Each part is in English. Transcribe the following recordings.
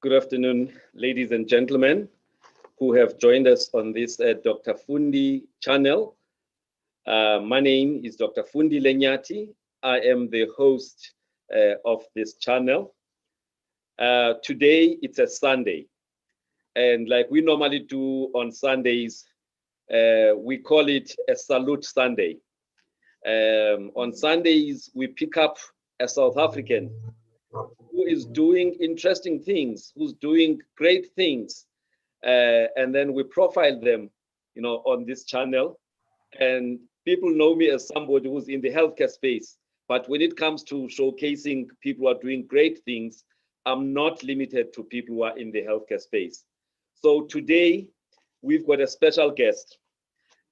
Good afternoon, ladies and gentlemen who have joined us on this Dr. Fundi channel. My name is Dr. Fundi Lenyati. I am the host of this channel. Today, it's a Sunday. And like we normally do on Sundays, we call it a Salute Sunday. On Sundays, we pick up a South African who is doing interesting things, who's doing great things. And then we profile them, on this channel. And people know me as somebody who's in the healthcare space. But when it comes to showcasing people who are doing great things, I'm not limited to people who are in the healthcare space. So today, we've got a special guest.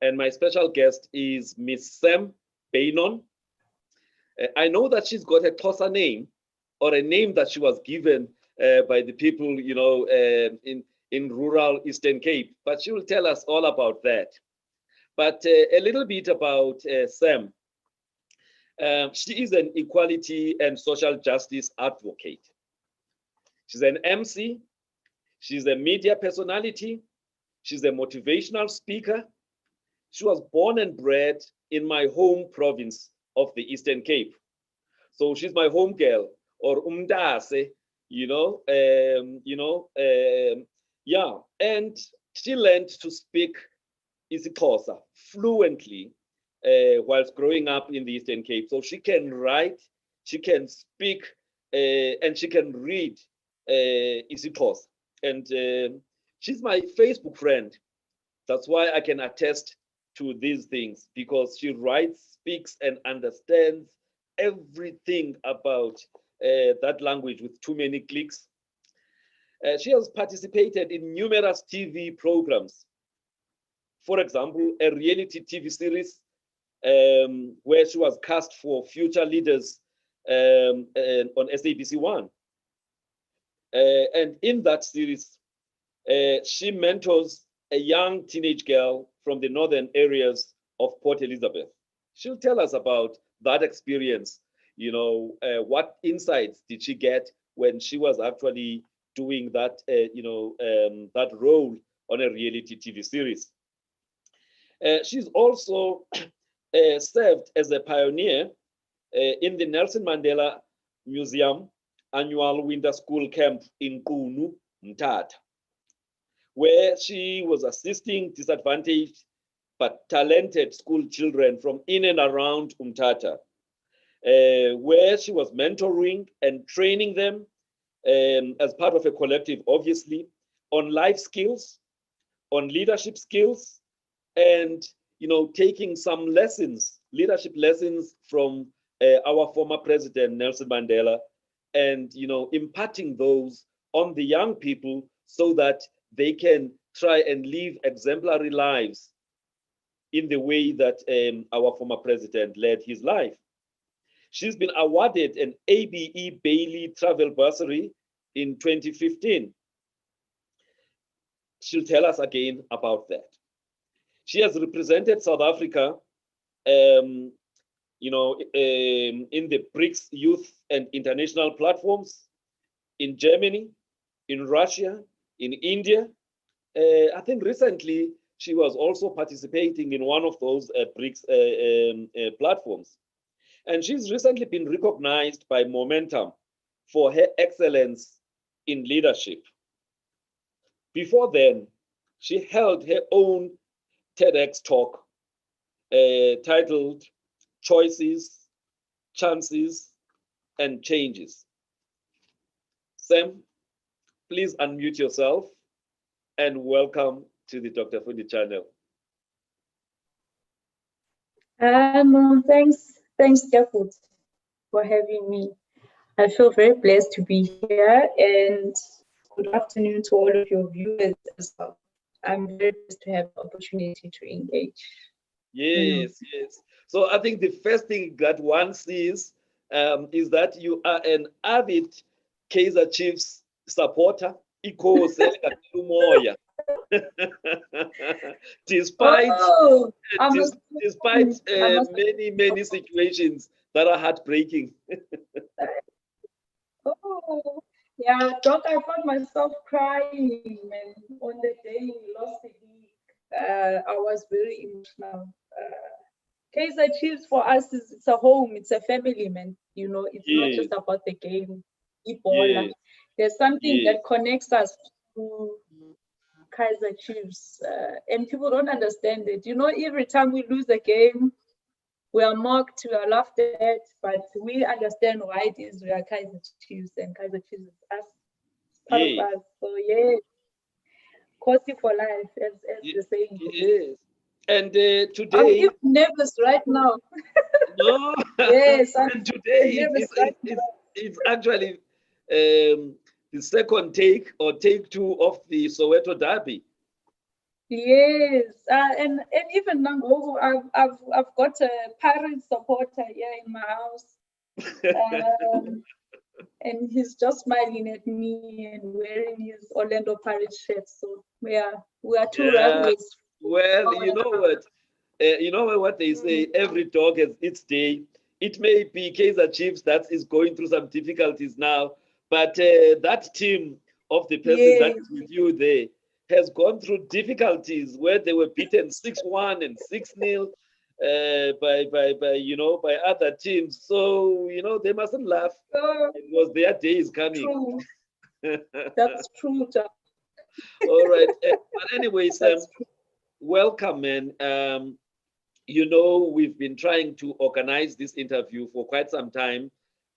And my special guest is Miss Sam Beynon. I know that she's got a Xhosa name, or a name that she was given by the people, in rural Eastern Cape, but she will tell us all about that. But a little bit about Sam. She is an equality and social justice advocate. She's an MC, she's a media personality, she's a motivational speaker. She was born and bred in my home province of the Eastern Cape. So she's my home girl, or umdase, yeah. And she learned to speak isiXhosa fluently whilst growing up in the Eastern Cape. So she can write, she can speak, and she can read isiXhosa. And she's my Facebook friend. That's why I can attest to these things, because she writes, speaks, and understands everything about that language with too many clicks. She has participated in numerous TV programs. For example, a reality TV series where she was cast for Future Leaders on SABC1. And in that series, she mentors a young teenage girl from the northern areas of Port Elizabeth. She'll tell us about that experience. What insights did she get when she was actually doing that, that role on a reality TV series. She's also served as a pioneer in the Nelson Mandela Museum annual winter school camp in Qunu, Mthatha, where she was assisting disadvantaged but talented school children from in and around Mthatha, where she was mentoring and training them as part of a collective, obviously, on life skills, on leadership skills, and taking some lessons, leadership lessons from our former president, Nelson Mandela, and imparting those on the young people so that they can try and live exemplary lives in the way that our former president led his life. She's been awarded an ABE Bailey Travel Bursary in 2015. She'll tell us again about that. She has represented South Africa, in the BRICS Youth and International platforms, in Germany, in Russia, in India. I think recently she was also participating in one of those BRICS platforms. And she's recently been recognized by Momentum for her excellence in leadership. Before then, she held her own TEDx talk titled Choices, Chances, and Changes. Sam, please unmute yourself and welcome to the Dr. Fundi channel. Thanks, Jafut, for having me. I feel very blessed to be here, and good afternoon to all of your viewers as well. I'm very blessed to have the opportunity to engage. Yes. So I think the first thing that one sees is that you are an avid Kaizer Chiefs supporter. Despite many situations that are heartbreaking. Oh, Yeah, Doc, I found myself crying, man. On the day we lost the league, I was very emotional. Kaiser Chiefs for us is it's a home, it's a family, man. You know, it's not Yes, just about the game, Ebola. yes, There's something yes, that connects us to Kaiser Chiefs, and people don't understand it. You know, every time we lose a game, we are mocked, we are laughed at, but we understand why it is we are Kaiser Chiefs, and Kaiser Chiefs is us, part of yes, us. So yeah, Kosi for life, as ye- the saying goes. yes. And I'm today, even nervous right now. no, Yes, I'm and today nervous right now. it's actually the second take or take two of the Soweto Derby. Yes, and even Nangogo, I've got a parent supporter here in my house, um, and he's just smiling at me and wearing his Orlando Pirates shirt. So we are two Yeah, rebels. well, you know what? You know what they say, Mm, every dog has its day. It may be Kaiser Chiefs that is going through some difficulties now, but that team of the person that yes. is with you there has gone through difficulties where they were beaten 6-1 and 6-0 by by other teams. So they mustn't laugh. Oh, It was their day is coming. true. That's true, Jack. All right. But anyway, Sam, That's true. welcome, man. We've been trying to organize this interview for quite some time,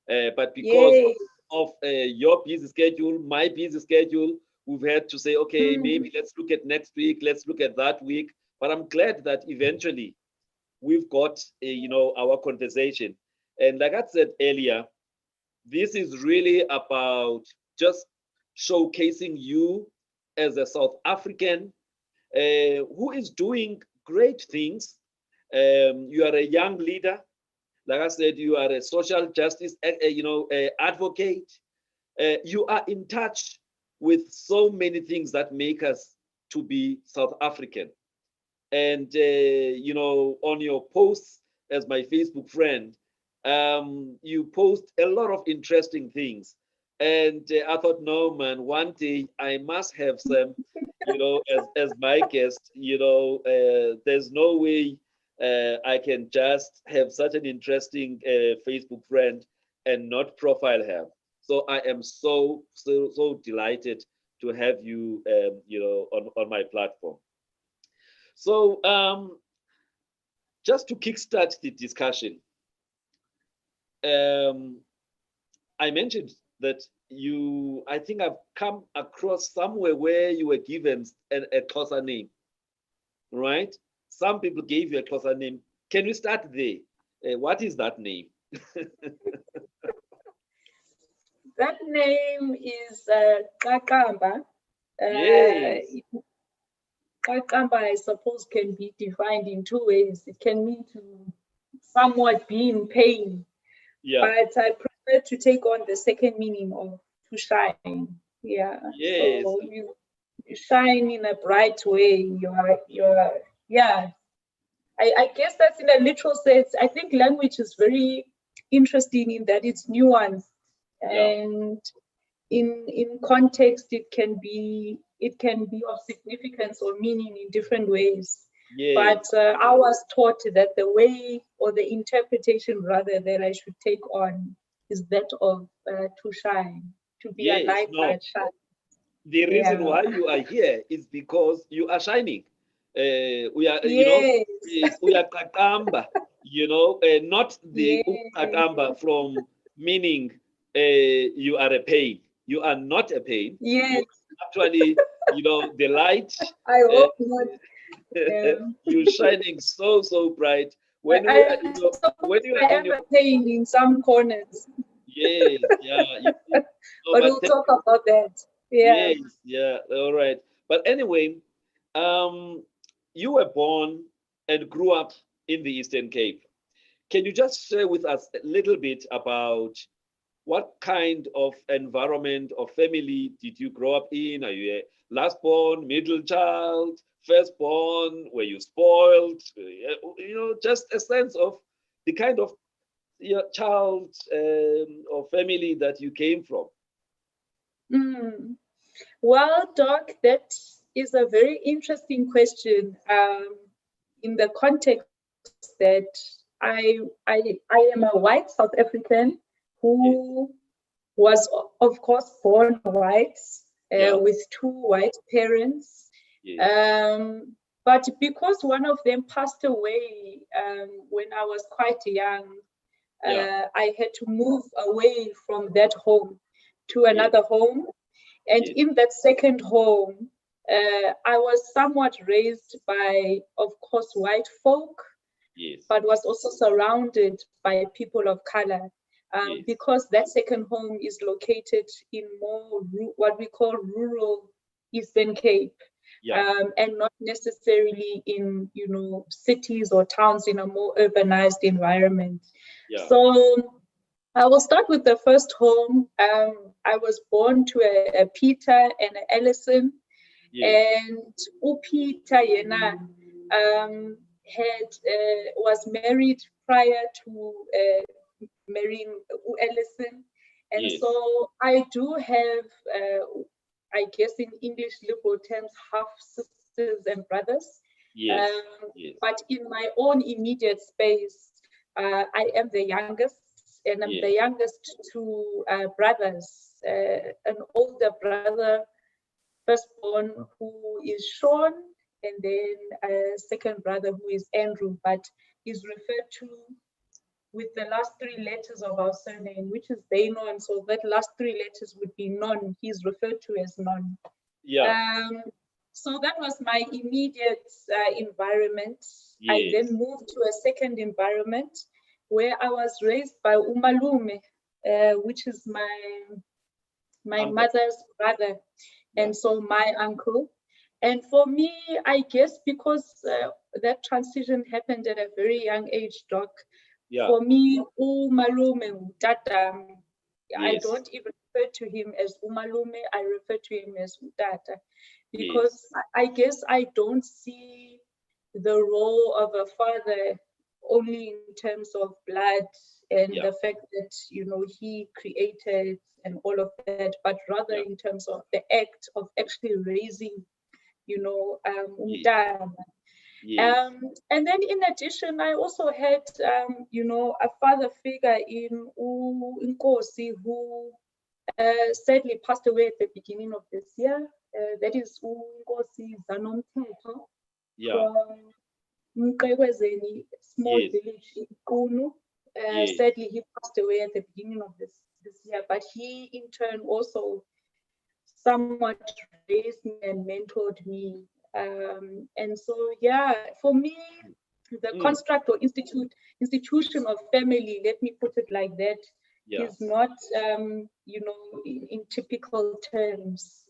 but because Yes. of your busy schedule, my busy schedule, we've had to say, okay, Mm, maybe let's look at next week, let's look at that week. But I'm glad that eventually we've got, our conversation. And like I said earlier, this is really about just showcasing you as a South African who is doing great things. You are a young leader. Like I said, you are a social justice, advocate. You are in touch with so many things that make us to be South African. And on your posts as my Facebook friend, you post a lot of interesting things. And I thought, no, man, one day I must have some, as my guest. There's no way I can just have such an interesting Facebook friend and not profile her. So I am so delighted to have you, on my platform. So, just to kickstart the discussion, um, I mentioned that I think I've come across somewhere where you were given a Xhosa name, right? Some people gave you a Xhosa name. Can we start there? What is that name? that name is Kakamba. Yes, Kakamba, I suppose, can be defined in two ways. It can mean to somewhat be in pain, yeah, but I prefer to take on the second meaning of to shine. Yeah. yes, So you shine in a bright way. You're yeah. I guess that's in a literal sense. I think language is very interesting in that it's nuanced, yeah, and in context it can be of significance or meaning in different ways. yes, But I was taught that the way or the interpretation rather that I should take on is that of to shine, to be a yes. light No, that shines. the reason Yeah. why you are here is because you are shining. We are, Yes. is we are kakamba, not the Yes. kakamba from meaning you are a pain. You are not a pain. You Yes. are actually, the light. I Uh, hope not. Yeah. you shining so bright I, when we are, I suppose when you are I in am your, a pain in some corners, yes, yeah, no, but but we'll talk about that. Yeah. yes, yeah, all right. But anyway, um, you were born and grew up in the Eastern Cape. Can you just share with us a little bit about what kind of environment or family did you grow up in? Are you a last born, middle child, firstborn? Were you spoiled? Just a sense of the kind of your child or family that you came from. Mm. Well, Doc, that is a very interesting question. In the context that I am a white South African who was, of course, born white with two white parents. But because one of them passed away when I was quite young, I had to move away from that home to another home. And in that second home, I was somewhat raised by, of course, white folk, but was also surrounded by people of color. Because that second home is located in more what we call rural Eastern Cape, and not necessarily in cities or towns in a more urbanized environment. So I will start with the first home. I was born to a Peter and an Ellison, and Peter Yena was married prior to marrying Ellison, and so I do have, I guess in English liberal terms, half sisters and brothers. But in my own immediate space, I am the youngest. And I'm the youngest to brothers, an older brother, firstborn, who is Sean, and then a second brother who is Andrew, but is referred to with the last three letters of our surname, which is Beynon. So that last three letters would be Non. He's referred to as Non. So that was my immediate environment. I then moved to a second environment where I was raised by Umalume, which is my mother's brother, and so my uncle. And for me, I guess because that transition happened at a very young age, Doc, for me, Umalume, Tata, I don't even refer to him as Umalume, I refer to him as Utata, because I guess I don't see the role of a father only in terms of blood and the fact that he created and all of that, but rather in terms of the act of actually raising umntana. And then in addition, I also had a father figure in Nkosi, who sadly passed away at the beginning of this year. That is Nkosi Zanomthetho from Mqekwezeni, small village in Kunu. Sadly, he passed away at the beginning of this year, but he in turn also somewhat raised me and mentored me. And so, for me, the construct or institution of family, let me put it like that, is not, in typical terms,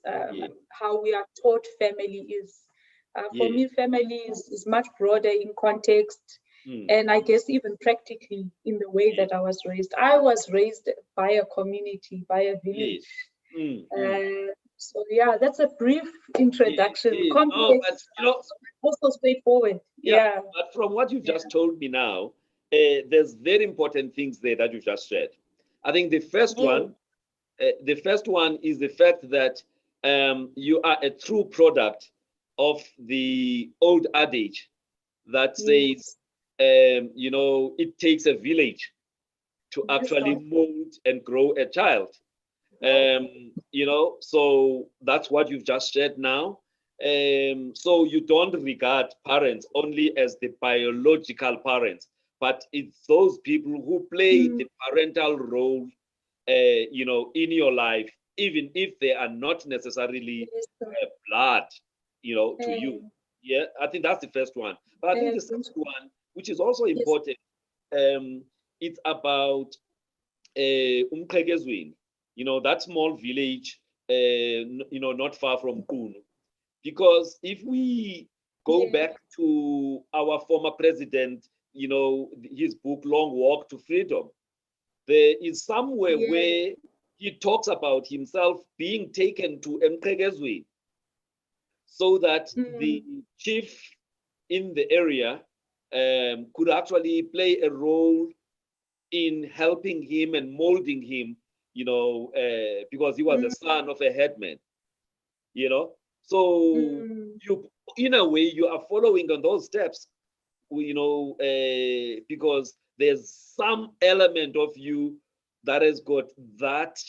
how we are taught family is. For me, family is much broader in context, and I guess even practically in the way that I was raised. I was raised by a community, by a village. So that's a brief introduction. Complex, but, also straightforward. But from what you've just told me now, there's very important things there that you just shared. I think the first one is the fact that you are a true product of the old adage that says, it takes a village to actually mold and grow a child. So that's what you've just shared now. So you don't regard parents only as the biological parents, but it's those people who play the parental role, in your life, even if they are not necessarily blood, to you. Yeah, I think that's the first one. But I think the second one, which is also important, it's about Umqekezweni, that small village, not far from Kunu. Because if we go back to our former president, his book, Long Walk to Freedom, there is somewhere where he talks about himself being taken to Umqekezweni so that the chief in the area could actually play a role in helping him and molding him because he was the son of a headman, So you, in a way, you are following on those steps, because there's some element of you that has got that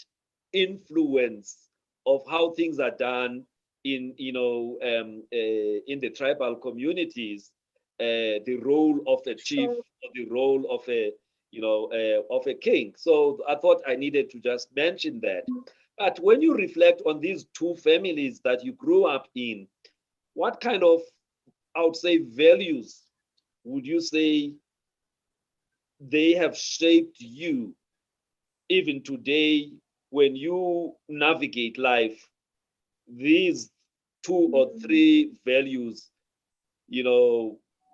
influence of how things are done in the tribal communities, the role of a chief, or the role of a king. So I thought I needed to just mention that. But when you reflect on these two families that you grew up in, what kind of, I would say, values would you say they have shaped you even today when you navigate life? These two or three values,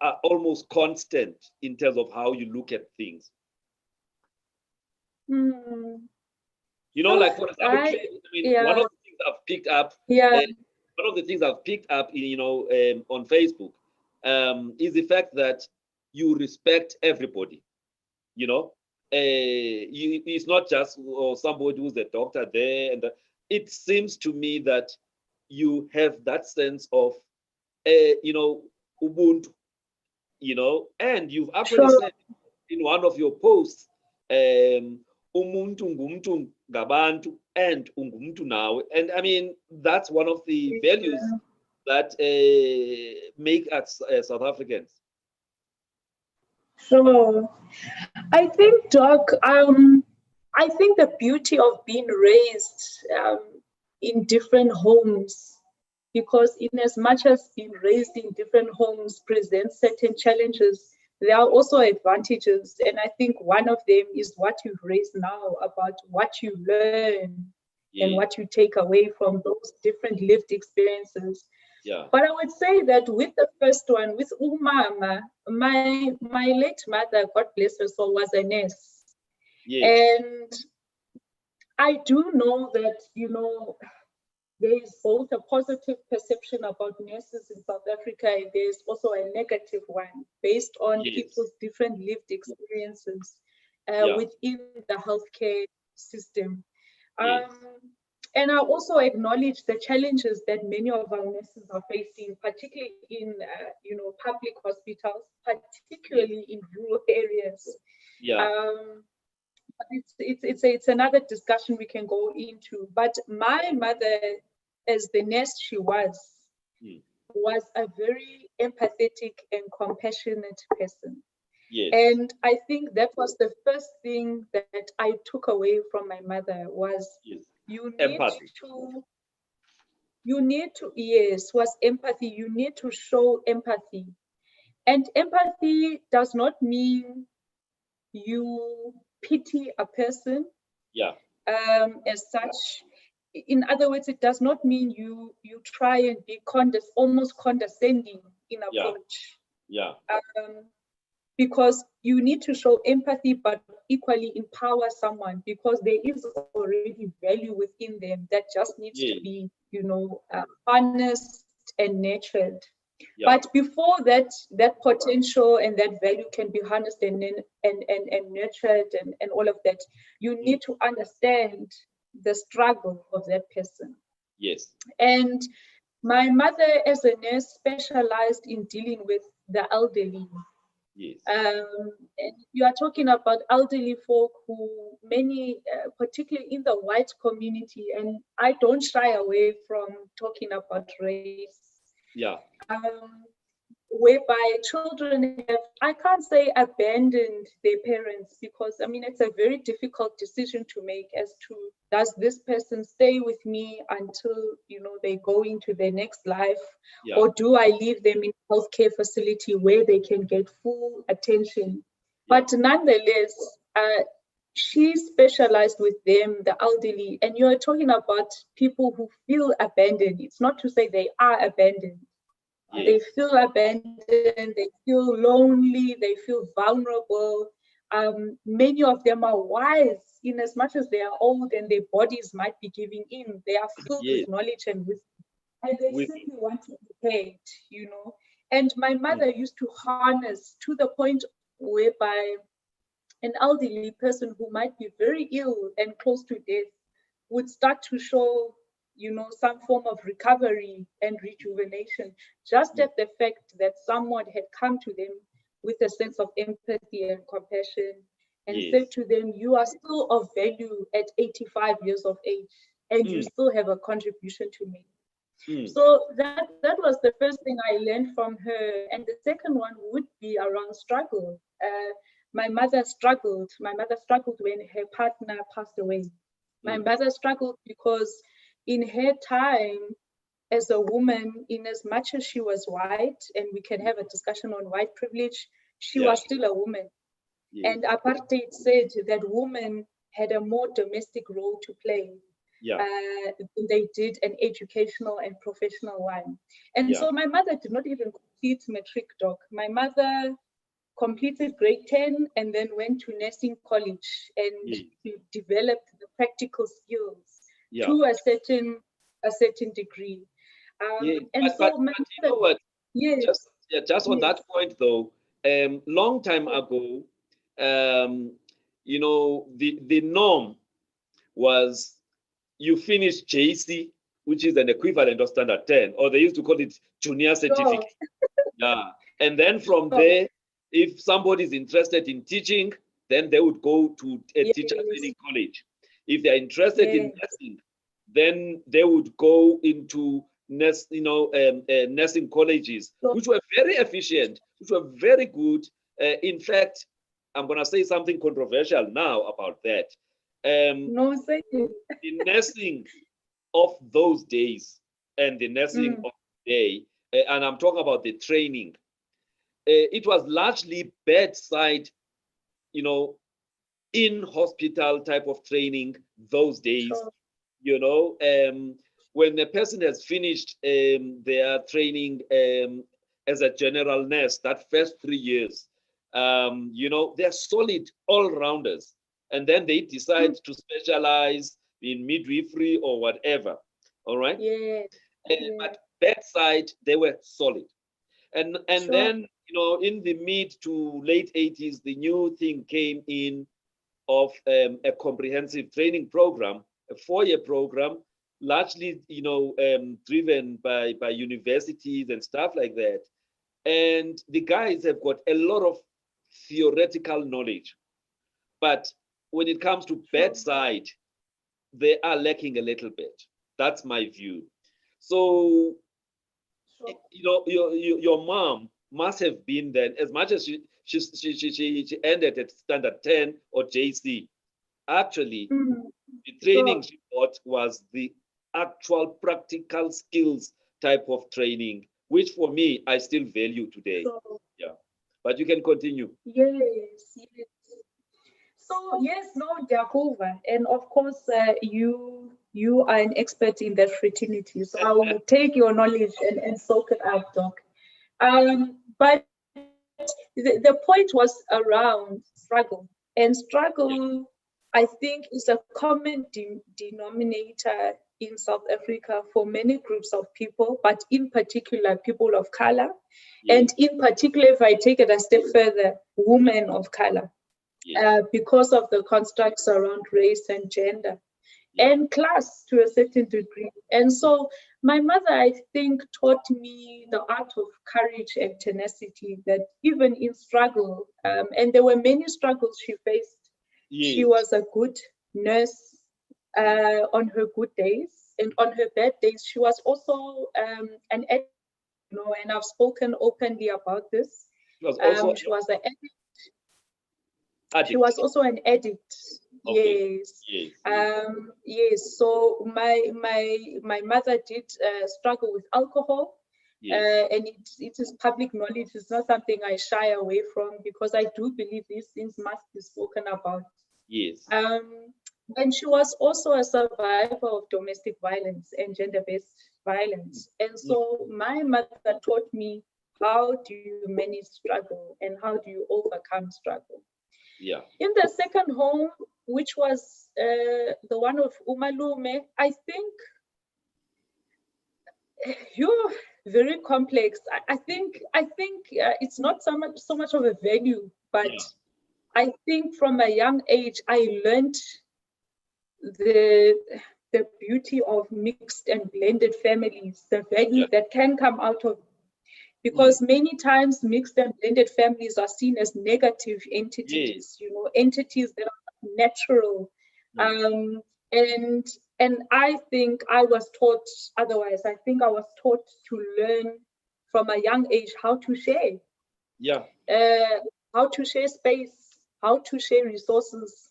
are almost constant in terms of how you look at things. Like, for example, one of the things I've picked up, one of the things I've picked up, on Facebook, is the fact that you respect everybody. It's not just somebody who's a doctor there, and it seems to me that you have that sense of, ubuntu, and you've actually said in one of your posts, umuntu ngumntu ngabantu and ungumntu nawe. And I mean, that's one of the values that make us South Africans. So I think, Doc, I think the beauty of being raised in different homes, because in as much as being raised in different homes presents certain challenges, there are also advantages. And I think one of them is what you've raised now about what you learn and what you take away from those different lived experiences. But I would say that with the first one, with Umama, my late mother, God bless her soul, was a nurse. And I do know that, there is both a positive perception about nurses in South Africa, and there's also a negative one based on people's different lived experiences within the healthcare system. And I also acknowledge the challenges that many of our nurses are facing, particularly in public hospitals, particularly in rural areas. It's another discussion we can go into. But my mother, as the nurse she was a very empathetic and compassionate person. And I think that was the first thing that I took away from my mother was you need to show empathy. And empathy does not mean you pity a person as such. In other words, it does not mean you try and be almost condescending in approach. Because you need to show empathy, but equally empower someone, because there is already value within them that just needs to be, harnessed and nurtured. But before that potential and that value can be harnessed and nurtured and all of that, you need to understand the struggle of that person. And my mother, as a nurse, specialized in dealing with the elderly. And you are talking about elderly folk who many, particularly in the white community, and I don't shy away from talking about race. Whereby children have, I can't say abandoned their parents, because I mean, it's a very difficult decision to make as to, does this person stay with me until, they go into their next life, or do I leave them in a healthcare facility where they can get full attention? But nonetheless, she specialized with them, the elderly, and you're talking about people who feel abandoned. It's not to say they are abandoned. They feel abandoned, they feel lonely, they feel vulnerable. Many of them are wise, in as much as they are old and their bodies might be giving in. They are filled with knowledge and wisdom, and they simply want to be paid, And my mother used to harness to the point whereby an elderly person who might be very ill and close to death would start to show, some form of recovery and rejuvenation, just at the fact that someone had come to them with a sense of empathy and compassion and said to them, you are still of value at 85 years of age, and you still have a contribution to make. So that was the first thing I learned from her. And the second one would be around struggle. My mother struggled. My mother struggled when her partner passed away. My mother struggled because in her time as a woman, in as much as she was white, and we can have a discussion on white privilege, she was still a woman. And apartheid said that women had a more domestic role to play. They did an educational and professional one. And so my mother did not even complete matric doc. My mother completed grade 10 and then went to nursing college and developed the practical skills to a certain degree. And but so you know what? Just on that point though, long time ago, the norm was you finish JC, which is an equivalent of standard 10, or they used to call it junior certificate. And then from there, if somebody is interested in teaching, then they would go to a teacher training college. If they're interested in nursing, then they would go into nursing colleges, which were very efficient, which were very good. In fact, I'm going to say something controversial now about that. The nursing of those days and the nursing of today, and I'm talking about the training, it was largely bedside, in hospital type of training those days. When a person has finished their training as a general nurse, that first 3 years, they're solid all-rounders. And then they decide to specialize in midwifery or whatever. All right? But bedside, they were solid. And then, in the mid to late 80s, the new thing came in of a comprehensive training program, a 4-year program, largely, driven by universities and stuff like that. And the guys have got a lot of theoretical knowledge. But when it comes to bedside, they are lacking a little bit. That's my view. So, your mom must have been then, as much as she ended at standard 10 or JC. Actually, the training she got was the actual practical skills type of training, which for me, I still value today. But you can continue. So Jehovah, and of course, you are an expert in that fraternity. So I will take your knowledge and soak it up, Doc. But the point was around struggle, and struggle, I think, is a common denominator in South Africa for many groups of people, but in particular, people of color, and in particular, if I take it a step further, women of color. Because of the constructs around race and gender and class to a certain degree. And so my mother, I think, taught me the art of courage and tenacity, that even in struggle, and there were many struggles she faced, she was a good nurse on her good days, and on her bad days, she was also an addict, and I've spoken openly about this. She was an addict. She was also an addict. Yes. So my mother did struggle with alcohol, and it is public knowledge. It's not something I shy away from, because I do believe these things must be spoken about. And she was also a survivor of domestic violence and gender-based violence. And so my mother taught me, how do you manage struggle and how do you overcome struggle? In the second home, which was the one of Umalume, I think you're very complex. I think it's not so much of a value, but I think from a young age, I learned the beauty of mixed and blended families, the value that can come out of, because many times mixed and blended families are seen as negative entities, entities that are natural. And I think I was taught otherwise. I think I was taught to learn from a young age how to share. How to share space, how to share resources.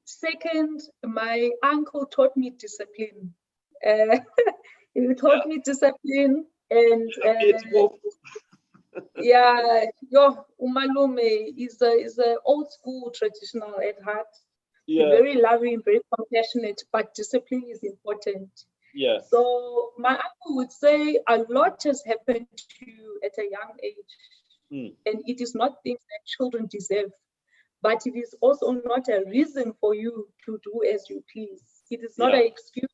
Second, my uncle taught me discipline. He taught me discipline, and umalume is a old school traditional at heart. Very loving, very compassionate, but discipline is important. So my uncle would say a lot has happened to you at a young age, and it is not things that children deserve, but it is also not a reason for you to do as you please. It is not an excuse.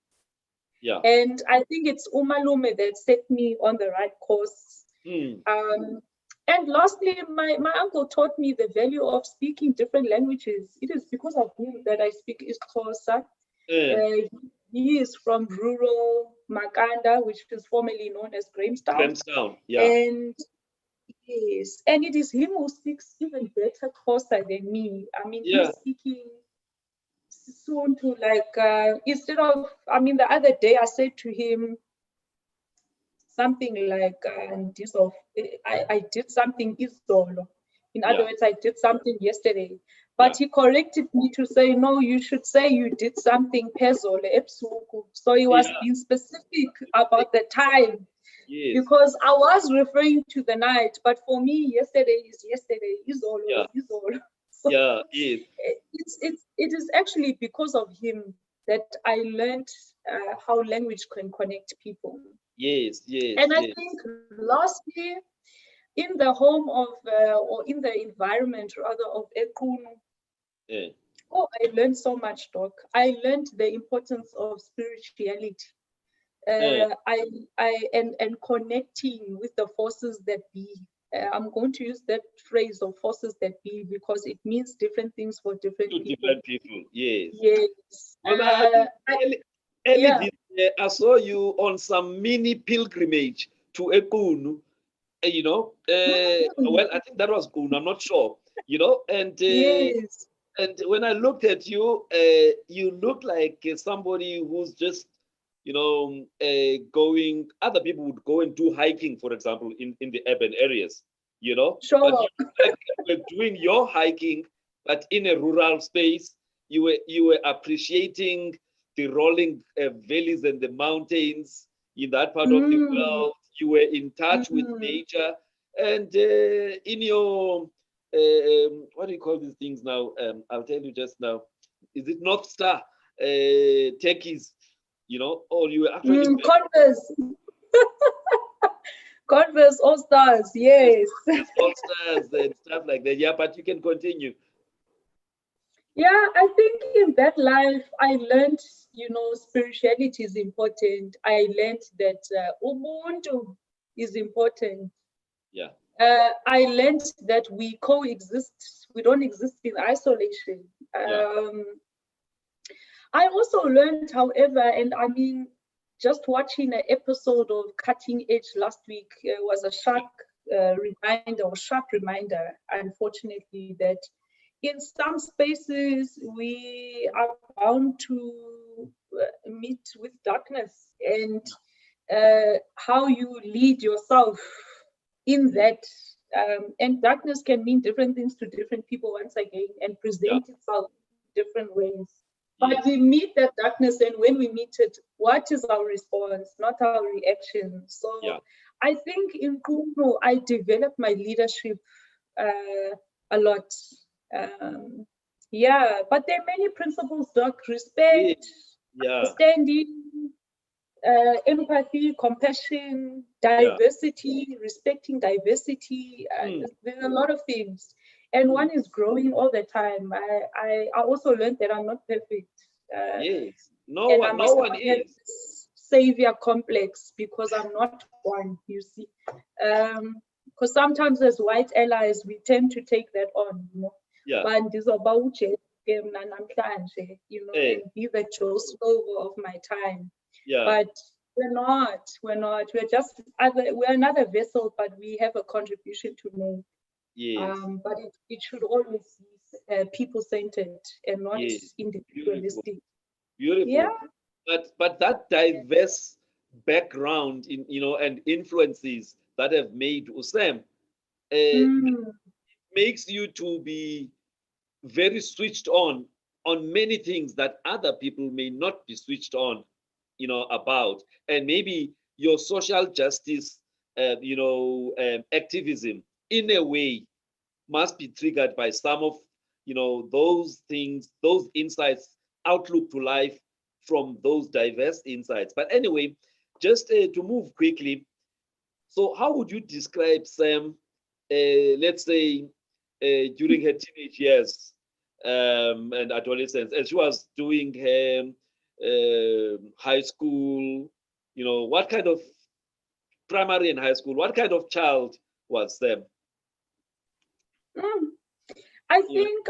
And I think it's umalume that set me on the right course. And lastly, my uncle taught me the value of speaking different languages. It is because of him that I speak isiXhosa. He is from rural Makanda, which is formerly known as Grahamstown. And yes, and it is him who speaks even better Xhosa than me. I mean, he's speaking soon to instead of, the other day I said to him something like, I did something izolo. In other words, I did something yesterday. But he corrected me to say, no, you should say you did something phezolo ebusuku. So he was being specific about the time. Because I was referring to the night, but for me, yesterday is yesterday, izolo is izolo. So it is actually because of him that I learned how language can connect people. And I think lastly, in the home of, or in the environment rather of Ekunu, I learned so much, Doc. I learned the importance of spirituality. And connecting with the forces that be. I'm going to use that phrase of forces that be because it means different things for different people. Yes. This year, I saw you on some mini pilgrimage to Ekunu. Well, I think that was Kunu. I'm not sure. And and when I looked at you, you look like somebody who's just going, other people would go and do hiking, for example, in the urban areas, Sure. But you were doing your hiking, but in a rural space. You were appreciating the rolling valleys and the mountains in that part of the world. You were in touch with nature, and in your what do you call these things now? I'll tell you just now. Is it North Star techies? Or you were actually Converse. Converse All Stars, yes. All Stars and stuff like that. Yeah, but you can continue. Yeah, I think in that life, I learned, spirituality is important. I learned that Ubuntu is important. I learned that we coexist. We don't exist in isolation. I also learned, however, and just watching an episode of Cutting Edge last week was a sharp reminder, unfortunately, that in some spaces we are bound to meet with darkness, and how you lead yourself in that. And darkness can mean different things to different people once again and present itself in different ways. But we meet that darkness, and when we meet it, what is our response, not our reaction? So I think in Kuno, I developed my leadership a lot. But there are many principles, Doc: respect, understanding, empathy, compassion, diversity, respecting diversity. There's a lot of things. And one is growing all the time. I also learned that I'm not perfect. No one is. Savior complex because I'm not one, you see. because sometimes as white allies we tend to take that on, you know. Yeah. But this about you know, and be the Joe Slovo of my time. Yeah. But we're not. We're just we're another vessel, but we have a contribution to make. Yes. But it should always be people-centered and not Yes. individualistic. Beautiful. Yeah. But that diverse background in, you know, and influences that have made Usam makes you to be very switched on many things that other people may not be switched on, you know, about. And maybe your social justice, activism in a way must be triggered by some of, you know, those things, those insights, outlook to life from those diverse insights. But anyway, just to move quickly, so how would you describe Sam, let's say, during her teenage years and adolescence, as she was doing her high school, you know, what kind of primary and high school, what kind of child was Sam? I think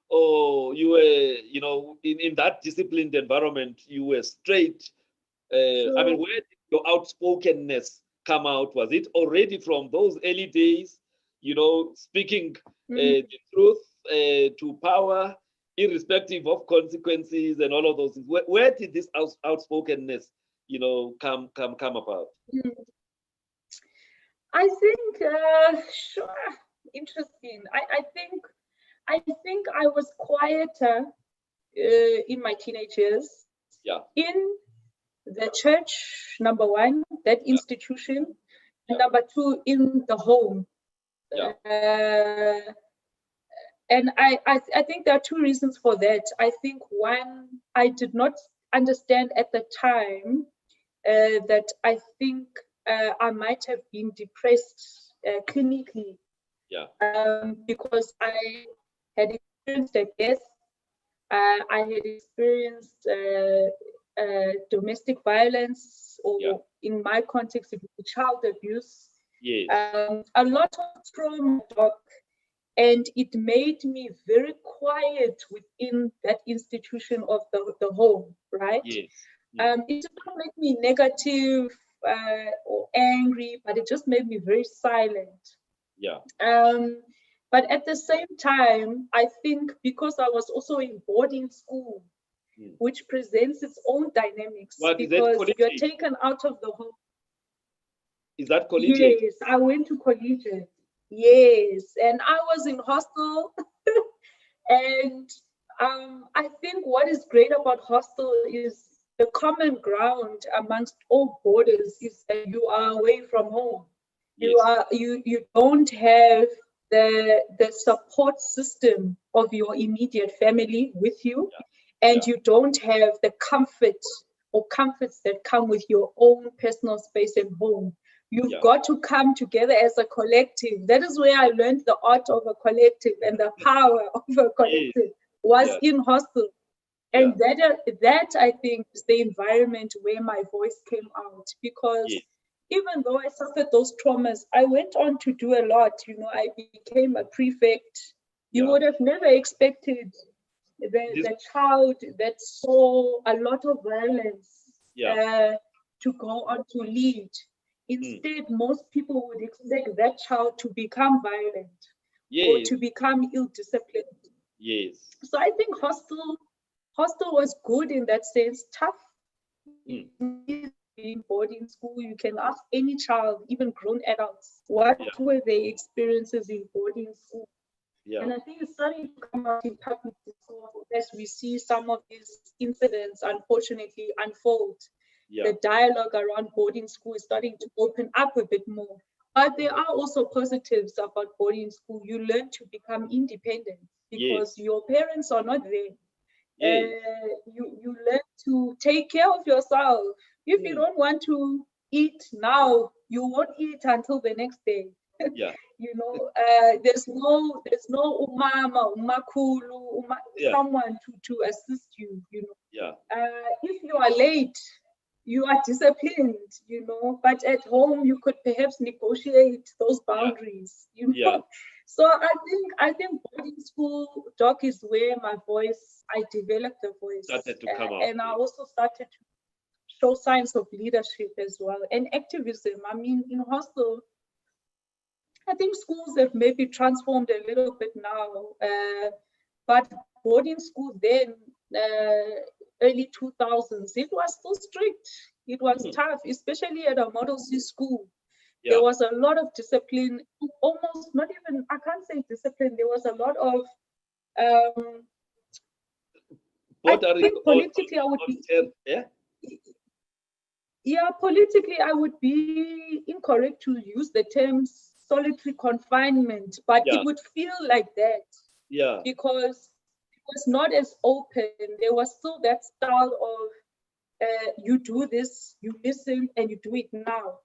or you were, you know, in that disciplined environment, you were straight. I mean, where did your outspokenness come out? Was it already from those early days, you know, speaking the truth to power, irrespective of consequences and all of those things? Where did this outspokenness, you know, come about? I think, sure, interesting. I think I was quieter in my teenage years. Yeah. In the church, number one, that institution, and number two, in the home. Yeah. And I think there are two reasons for that. I think one, I did not understand at the time that I think I might have been depressed clinically. Yeah. Because I had experienced a death. I had experienced domestic violence, or in my context, child abuse. Yes. A lot of trauma, Doc, and it made me very quiet within that institution of the home, right? Yes. It didn't make me negative or angry, but it just made me very silent. Yeah. But at the same time, I think because I was also in boarding school, which presents its own dynamics, because you're taken out of the home. Is that collegiate? Yes, I went to collegiate. Yes, and I was in hostel. And I think what is great about hostel is the common ground amongst all boarders is that you are away from home. Yes. You don't have the support system of your immediate family with you, and you don't have the comforts that come with your own personal space and home. You've got to come together as a collective. That is where I learned the art of a collective and the power of a collective was in hostel. And that I think is the environment where my voice came out, because even though I suffered those traumas, I went on to do a lot. You know, I became a prefect. You would have never expected the child that saw a lot of violence to go on to lead. Instead, most people would expect that child to become violent or to become ill-disciplined. Yes. So I think hostel was good in that sense. Tough. In boarding school, you can ask any child, even grown adults, what were their experiences in boarding school. And I think it's starting to come out in public discourse as we see some of these incidents unfortunately unfold. The dialogue around boarding school is starting to open up a bit more. But there are also positives about boarding school. You learn to become independent because your parents are not there. You learn to take care of yourself. If you don't want to eat now, you won't eat until the next day. You know, there's no umama, umakulu, someone to assist you. You know, if you are late, you are disciplined, but at home you could perhaps negotiate those boundaries, Yeah. So I think boarding school, Doc, is where I developed the voice. Started to come out. And I also started to show signs of leadership as well and activism. I mean, in hostel, I think schools have maybe transformed a little bit now, but boarding school then, early 2000s, it was still strict. It was tough, especially at a Model C school. Yeah. There was a lot of discipline, almost not even, I can't say discipline, there was a lot of, I think politically I would be, politically I would be incorrect to use the term solitary confinement, but it would feel like that. Yeah. Because it was not as open. There was still that style of you do this, you listen, and you do it now.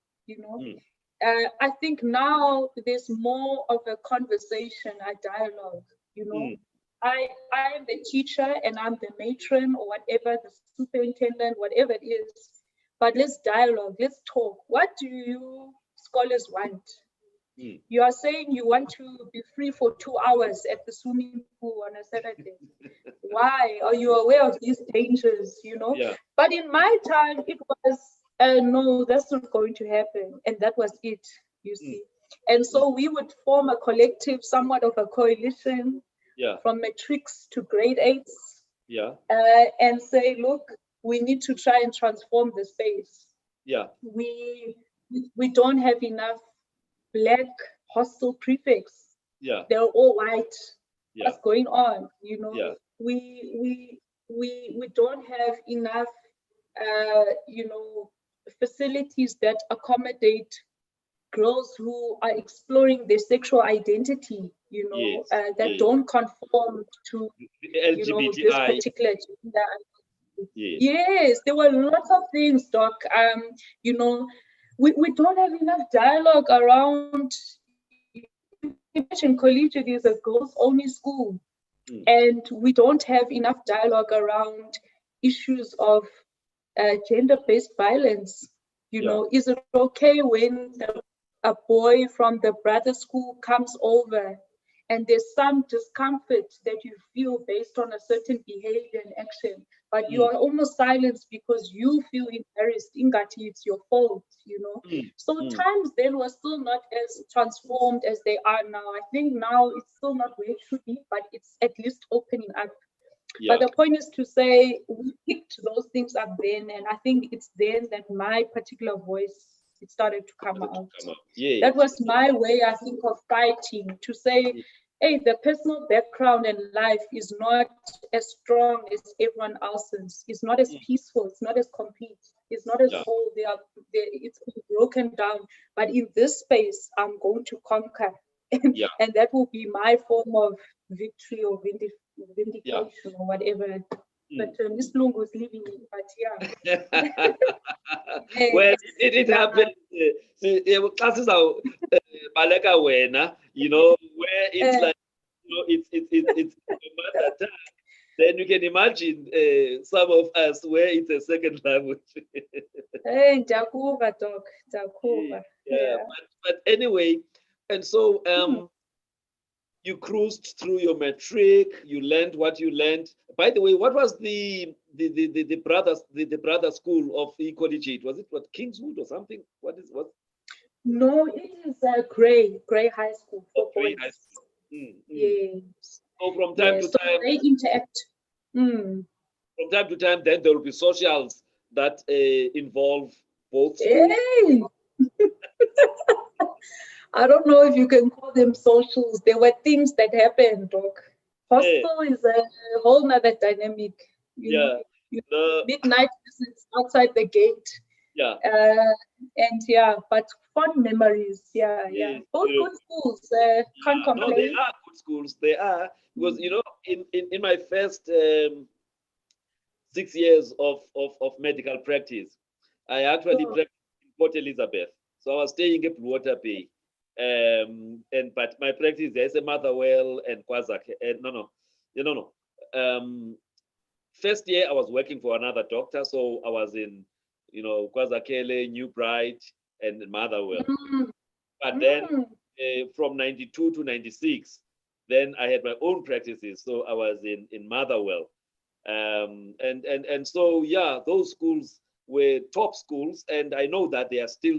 I think now there's more of a conversation, a dialogue. I am the teacher and I'm the matron or whatever, the superintendent, whatever it is. But let's dialogue, let's talk. What do you scholars want? You are saying you want to be free for 2 hours at the swimming pool on a Saturday. Why? Are you aware of these dangers? Yeah. But in my time, it was, no, that's not going to happen. And that was it, you see. And so we would form a collective, somewhat of a coalition, from matrics to grade 8s. Yeah. And say, look, we need to try and transform the space. Yeah. We don't have enough Black hostel prefects. Yeah. They're all white. Yeah. What's going on? Yeah. We don't have enough facilities that accommodate girls who are exploring their sexual identity, that don't conform to LGBTI. This particular gender. Yes, there were lots of things, Doc. We don't have enough dialogue around. Imagine collegiate is a girls-only school, and we don't have enough dialogue around issues of gender-based violence. Is it okay when a boy from the brother school comes over and there's some discomfort that you feel based on a certain behavior and action, but you are almost silenced because you feel embarrassed, ingati, it's your fault, So times then were still not as transformed as they are now. I think now it's still not where it should be, but it's at least opening up. But the point is to say we picked those things up then, and I think it's then that my particular voice, it started to come out. That was my way, I think, of fighting, to say, hey, the personal background and life is not as strong as everyone else's. It's not as peaceful. It's not as complete. It's not as whole. It's been broken down. But in this space, I'm going to conquer. And that will be my form of victory or vindication or whatever. But Miss Lungu was leaving me, but well, it happened. Classes are Baleka Wena, where it's like, it's mother tongue. Then you can imagine some of us where it's a second language. Hey, Jakuba, Doc, Jakuba. Yeah. But anyway, and so you cruised through your matric, you learned what you learned. By the way, what was the brother school of Collegiate? Was it Kingswood or something? What? No, it is Gray High School. Gray High School. Yes. So from time to time, they interact. From time to time, then there will be socials that involve both. Hey. I don't know if you can call them socials. There were things that happened, Doc. Hostel is a whole nother dynamic. Midnight visits outside the gate. But fun memories. Both good schools. Can't complain. No, they are good schools. They are, because in my first 6 years of medical practice, I actually practiced in Port Elizabeth. So I was staying at Water Bay. But my practice, there's a Motherwell and Kwazak. First year I was working for another doctor, so I was in you know, KwaZakhele, New Bright, and Motherwell. Mm. But then Mm. from 92 to 96, then I had my own practices. So I was in Motherwell. And so, yeah, those schools were top schools. And I know that they are still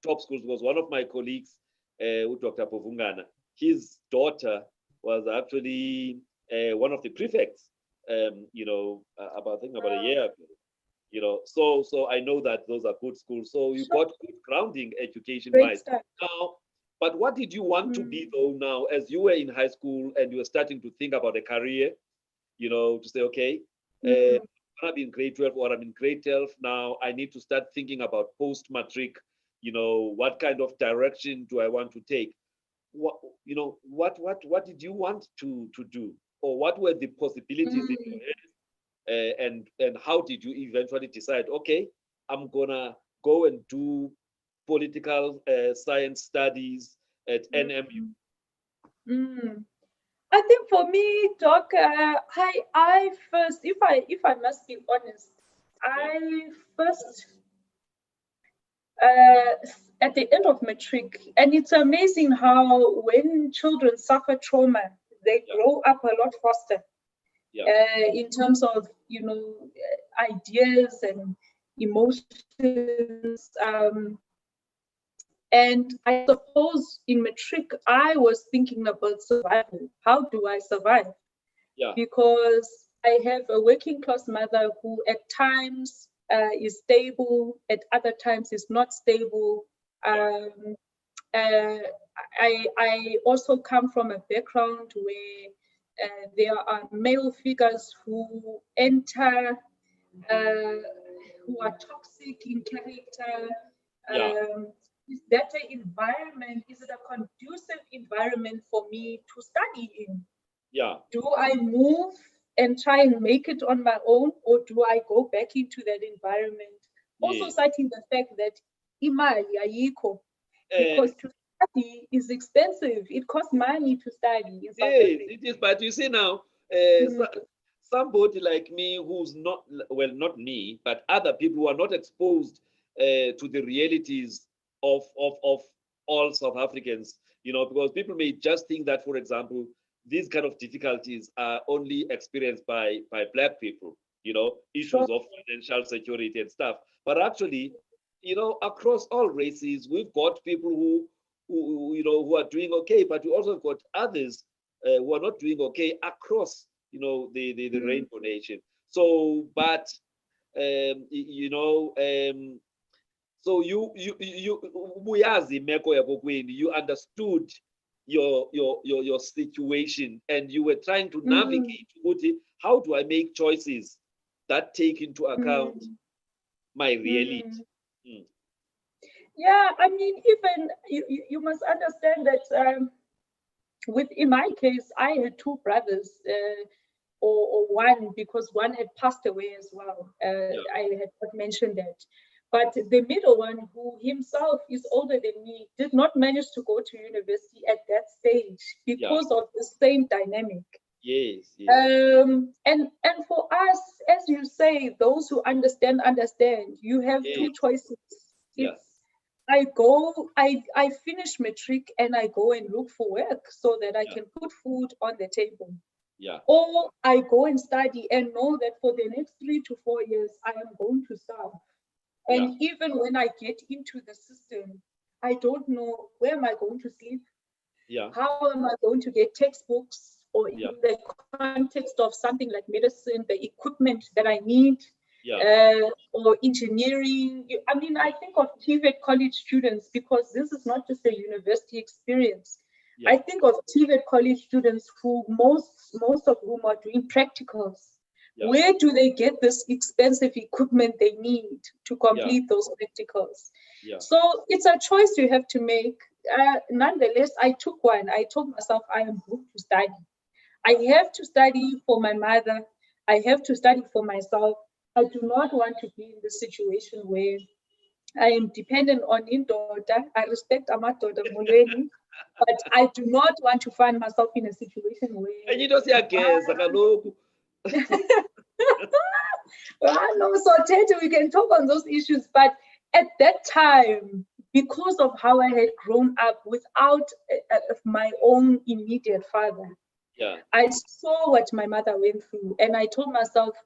top schools because one of my colleagues, Dr. Povungana, his daughter was actually one of the prefects, you know, I think about a year ago. You know, so I know that those are good schools. So you Sure. got good grounding education Great wise. stuff. Now, but what did you want to be though now as you were in high school and you were starting to think about a career, you know, to say, okay, Mm. I'm in grade 12 or I'm in grade 12 now, I need to start thinking about post-matric, you know, what kind of direction do I want to take? What, you know, what did you want to do? Or what were the possibilities in your Mm. head? And how did you eventually decide, okay, I'm gonna go and do political science studies at NMU? Mm. Mm. I think for me, Doc, I first, if I must be honest, Yeah, I first at the end of matric, and it's amazing how when children suffer trauma, they yeah, grow up a lot faster yeah, in terms of ideas and emotions. And I suppose in matric, I was thinking about survival. How do I survive? yeah, Because I have a working class mother who at times is stable, at other times is not stable. yeah, Um, I also come from a background where there are male figures who enter, uh, who are toxic in character. yeah, Is that an environment? Is it a conducive environment for me to study in? yeah, Do I move and try and make it on my own, or do I go back into that environment? Also, yes. citing the fact that imali ayikho, Uh, because to study is expensive. It costs money to study in South yes, Africa. it is. But you see now, Mm. somebody like me who's not, well, not me, but other people who are not exposed to the realities of all South Africans, you know, because people may just think that, for example, these kind of difficulties are only experienced by Black people, you know, issues Sure. of financial security and stuff. But actually, you know, across all races, we've got people who you know, who are doing okay, but we also got others who are not doing okay across, you know, the Mm. rainbow nation. So, but you know, so uyazi imeko yakho kwini, you understood your situation, and you were trying to Mm. navigate ukuthi, how do I make choices that take into account Mm. my reality? Mm. Mm. Yeah, I mean, even you must understand that in my case, I had two brothers, or one, because one had passed away as well. Yeah, I had not mentioned that. But the middle one, who himself is older than me, did not manage to go to university at that stage yeah, because of the same dynamic. yes, yes, And for us, as you say, those who understand. You have yes, two choices. yeah, It's I finish matric and I go and look for work so that I yeah, can put food on the table. yeah, Or I go and study and know that for the next 3 to 4 years I am going to serve. yeah, And even when I get into the system, I don't know where am I going to sleep, yeah, how am I going to get textbooks, or in yeah, the context of something like medicine, the equipment that I need, yeah, or engineering. I mean, yeah, I think of TVET college students because this is not just a university experience. I yeah, think of TVET college students who most of whom are doing practicals. yeah, Where do they get this expensive equipment they need to yeah, complete those practicals? yeah, So it's a choice you have to make. Nonetheless, I took one. I told myself I am booked to study. I have to study for my mother. I have to study for myself. I do not want to be in the situation where I am dependent on Indoda. I respect Amadoda Mulweni, but I do not want to find myself in a situation where enye into siyageza kaloku. I know, so Tete, we can talk on those issues, but at that time, because of how I had grown up without my own immediate father, Yeah. I saw what my mother went through, and I told myself,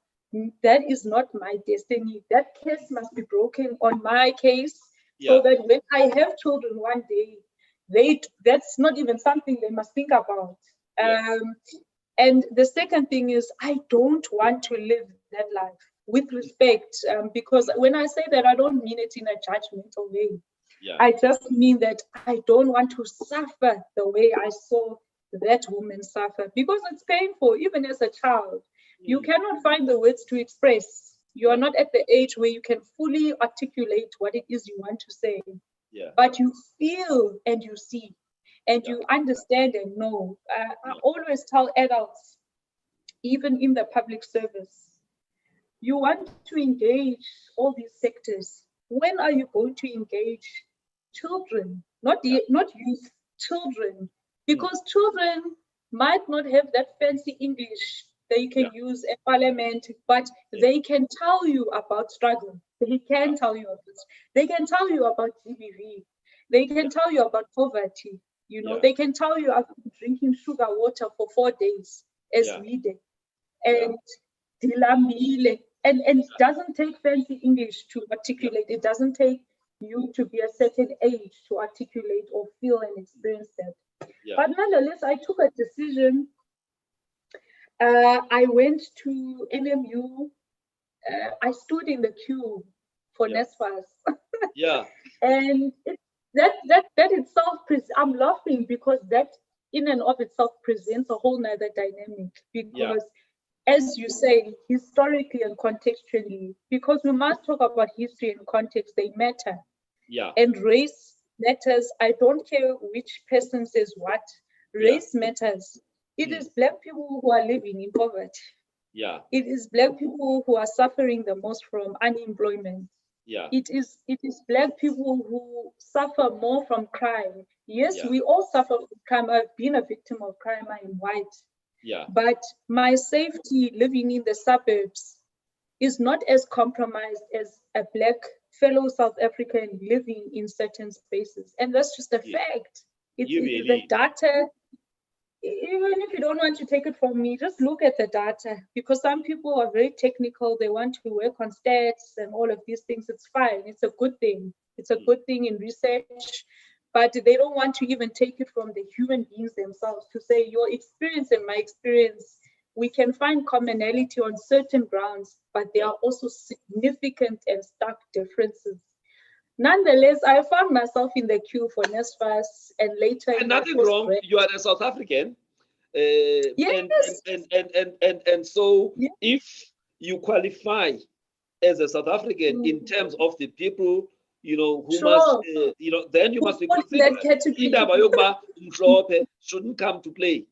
that is not my destiny. That case must be broken on my case, so that when I have children one day, that's not even something they must think about. And the second thing is, I don't want to live that life with respect, because when I say that, I don't mean it in a judgmental way. I just mean that I don't want to suffer the way I saw that woman suffer, because it's painful, even as a child. You cannot find the words to express. You are not at the age where you can fully articulate what it is you want to say. But you feel and you see and you understand and know. I always tell adults, even in the public service, you want to engage all these sectors. When are you going to engage children? Not youth, children. Because children might not have that fancy English they can use at parliament, but they can tell you about struggle. They can tell you about this. They can tell you about GBV. They can tell you about poverty. You know, they can tell you I've been drinking sugar water for 4 days, as we did. And dilambile. And it doesn't take fancy English to articulate. It doesn't take you to be a certain age to articulate or feel and experience that. But nonetheless, I took a decision. I went to NMU. I stood in the queue for NSFAS. And that itself, I'm laughing because that in and of itself presents a whole nother dynamic. Because as you say, historically and contextually, because we must talk about history and context, they matter. And race matters. I don't care which person says what. Race matters. It is Black people who are living in poverty. It is Black people who are suffering the most from unemployment. It is Black people who suffer more from crime. Yes, we all suffer from crime. I've been a victim of crime. I am white. But my safety living in the suburbs is not as compromised as a Black fellow South African living in certain spaces. And that's just a fact. It's the data. Even if you don't want to take it from me, just look at the data, because some people are very technical. They want to work on stats and all of these things. It's fine. It's a good thing. It's a good thing in research, but they don't want to even take it from the human beings themselves to say your experience and my experience, we can find commonality on certain grounds, but there are also significant and stark differences. Nonetheless, I found myself in the queue for NSFAS and later. And nothing wrong. You are a South African. Yes. And so if you qualify as a South African in terms of the people, who must, then you must be considered. Shouldn't come to play.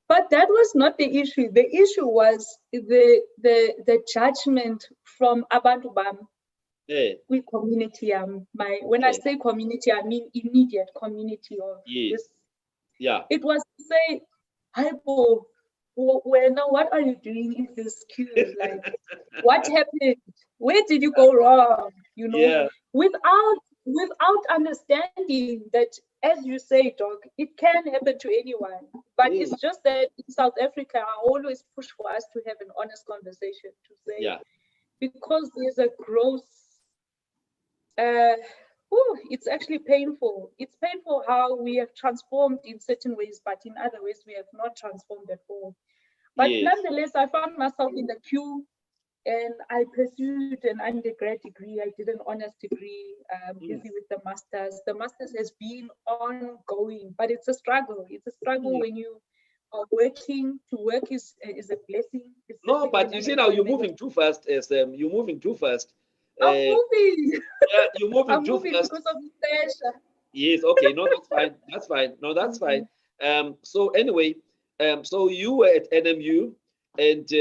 But that was not the issue. The issue was the judgment from Abantu Bam. We community, when I say community, I mean immediate community of this. It was to say, Aibo, now what are you doing in this queue? Like, what happened? Where did you go wrong? Without understanding that, as you say, Doc, it can happen to anyone. But it's just that in South Africa, I always push for us to have an honest conversation to say, because there's a gross it's actually painful. It's painful how we have transformed in certain ways, but in other ways we have not transformed at all. But nonetheless, I found myself in the queue and I pursued an undergrad degree. I did an honors degree, busy with the masters. The masters has been ongoing, but it's a struggle. It's a struggle when you are working. To work is a blessing. No, but you see now you're moving too fast, Sam. You're moving too fast. I'm moving. You're moving too fast. Because of the pressure. Yes, okay. No, that's fine. That's fine. No, that's fine. So anyway, so you were at NMU and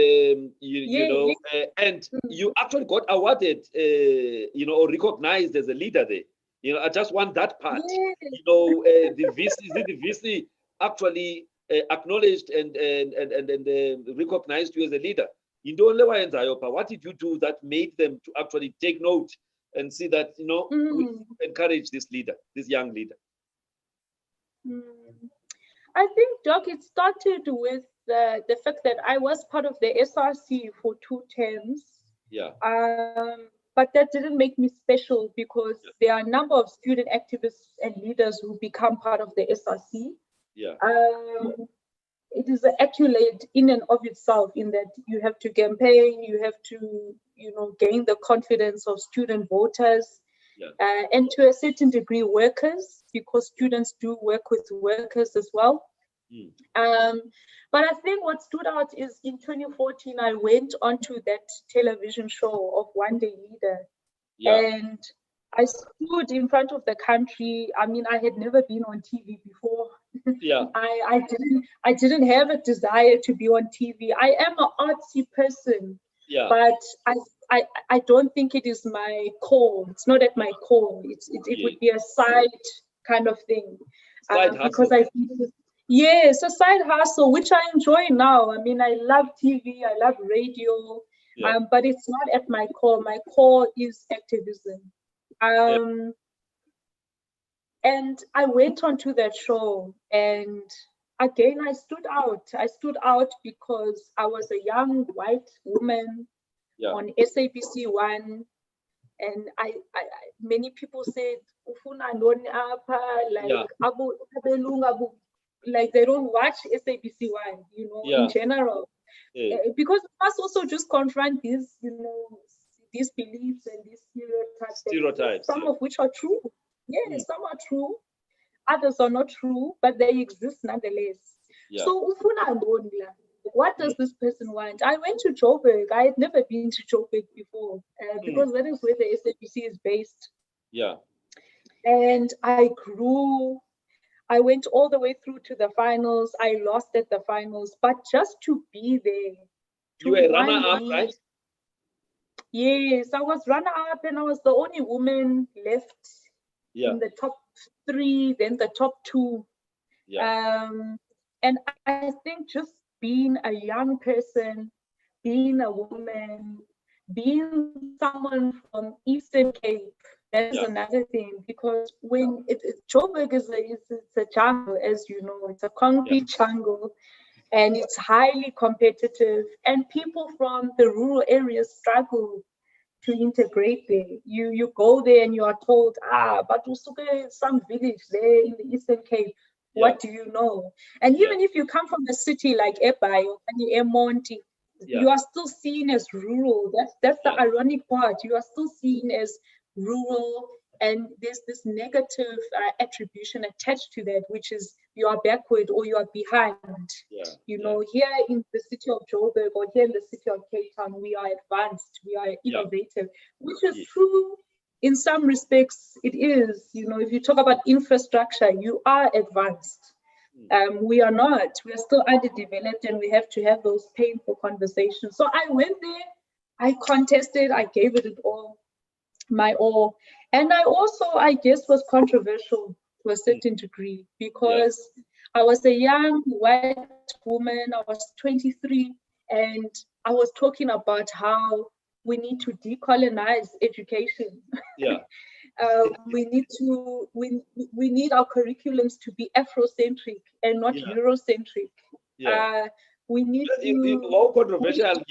and you actually got awarded, or recognized as a leader there. I just want that part. The VC actually acknowledged and recognized you as a leader. What did you do that made them to actually take note and see that, we encourage this leader, this young leader? I think, Doc, it started with the fact that I was part of the SRC for 2 terms. Yeah. But that didn't make me special because there are a number of student activists and leaders who become part of the SRC. Yeah. It is an accolade in and of itself, in that you have to campaign, you have to, gain the confidence of student voters, and to a certain degree workers, because students do work with workers as well. But I think what stood out is in 2014, I went onto that television show of One Day Leader, and I stood in front of the country. I mean, I had never been on TV before. Yeah. I didn't have a desire to be on TV. I am an artsy person, but I don't think it is my core. It's not at my core. It would be a side kind of thing. Because I feel, yes, a side hustle, which I enjoy now. I mean, I love TV, I love radio, but it's not at my core. My core is activism. And I went on to that show, and again, I stood out. I stood out because I was a young white woman on SABC 1, and I many people said, "Ufuna ntoni apha?" Like they don't watch SABC 1, in general, because we must also just confront these, these beliefs and these stereotypes, some of which are true. Yes, some are true, others are not true, but they exist nonetheless. So, ufuna ntoni la? What does this person want? I went to Joburg. I had never been to Joburg before, because that is where the SABC is based. Yeah. And I grew. I went all the way through to the finals. I lost at the finals, but just to be there. You were runner-up, right? Yes, I was runner-up, and I was the only woman left in the top 3, then the top 2. And I think just being a young person, being a woman, being someone from Eastern Cape, that is another thing, because when Joburg is a jungle, as you know, it's a concrete jungle, and it's highly competitive, and people from the rural areas struggle to integrate there. You go there and you are told, but usuke some village there in the Eastern Cape. What do you know? And even if you come from a city like Ebayo or Emonti, you are still seen as rural. That's the ironic part. You are still seen as rural, and there's this negative attribution attached to that, which is you are backward or you are behind. Here in the city of Joburg or here in the city of Cape Town, we are advanced, we are innovative, which is true in some respects. It is, if you talk about infrastructure, you are advanced. We are not. We are still underdeveloped, and we have to have those painful conversations. So I went there, I contested, I gave it my all. And I also, I guess, was controversial to a certain degree, because I was a young white woman. I was 23, and I was talking about how we need to decolonize education. We need our curriculums to be Afrocentric and not Eurocentric. We need to talk about land.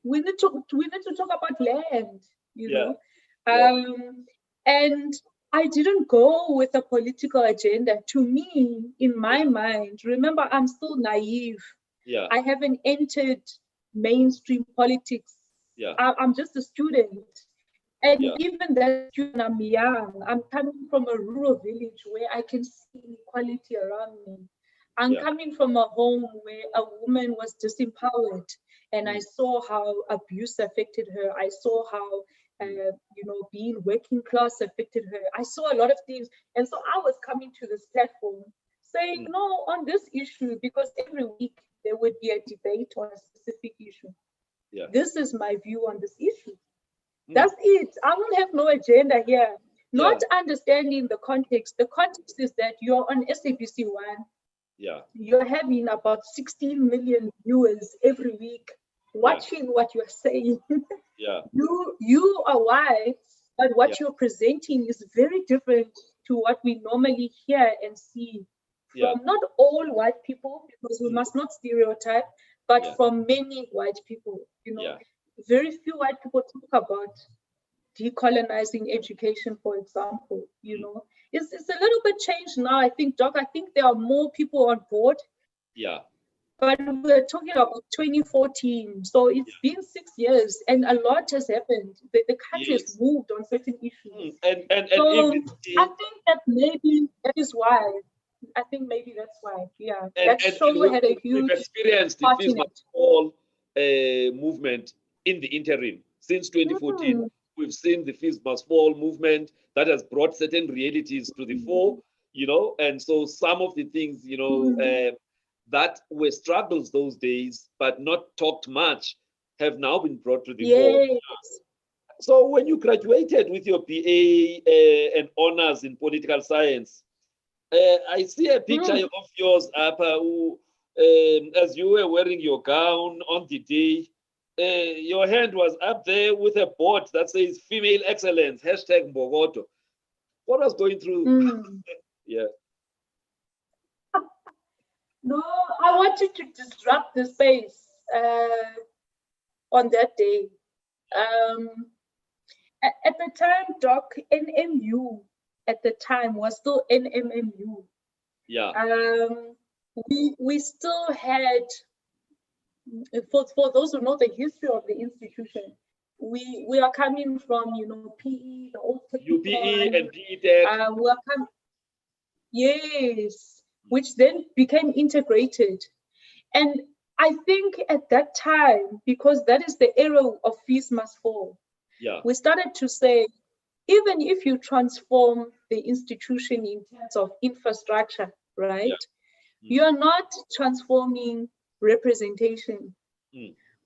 We need to talk about land, and I didn't go with a political agenda. To me, in my mind, remember, I'm still naive. I haven't entered mainstream politics. I'm just a student. And even that student, I'm young. I'm coming from a rural village where I can see inequality around me. I'm coming from a home where a woman was disempowered, and I saw how abuse affected her. I saw how, being working class affected her. I saw a lot of things. And so I was coming to this platform saying, no, on this issue, because every week there would be a debate on a specific issue. This is my view on this issue. That's it. I don't have no agenda here. Not understanding the context. The context is that you're on SABC 1. Yeah. You're having about 16 million viewers every week watching what you're saying. Yeah. You are white, but what Yeah. you're presenting is very different to what we normally hear and see Yeah. from not all white people, because we must not stereotype, but Yeah. from many white people. You know, Yeah. very few white people talk about decolonizing education, for example. You know, it's a little bit changed now. I think, Doc, I think there are more people on board. Yeah. But we're talking about 2014. So it's been 6 years and a lot has happened. The country has Yes. moved on certain issues. And So even I think that maybe that is why. I think maybe that's why. Yeah. and, That and, show and had a we've huge experienced the part fees in must it. fall movement in the interim since 2014. We've seen the fees must fall movement that has brought certain realities to the fore, you know, and so some of the things, you know, that were struggles those days but not talked much have now been brought to the fore. Yes. So when you graduated with your BA and honors in political science, I see a picture of yours up as you were wearing your gown on the day. Your hand was up there with a board that says female excellence, hashtag Mbogoto. What was going through? Yeah. No, I wanted to disrupt the space on that day. At the time, Doc, NMU at the time was still NMMU. Yeah. We still had, for those who know the history of the institution, we are coming from, you know, PE, the old UPE and PE Tech. we are coming, yes, which then became integrated. And I think at that time, because that is the era of fees must fall, we started to say, even if you transform the institution in terms of infrastructure, right? You are not transforming representation.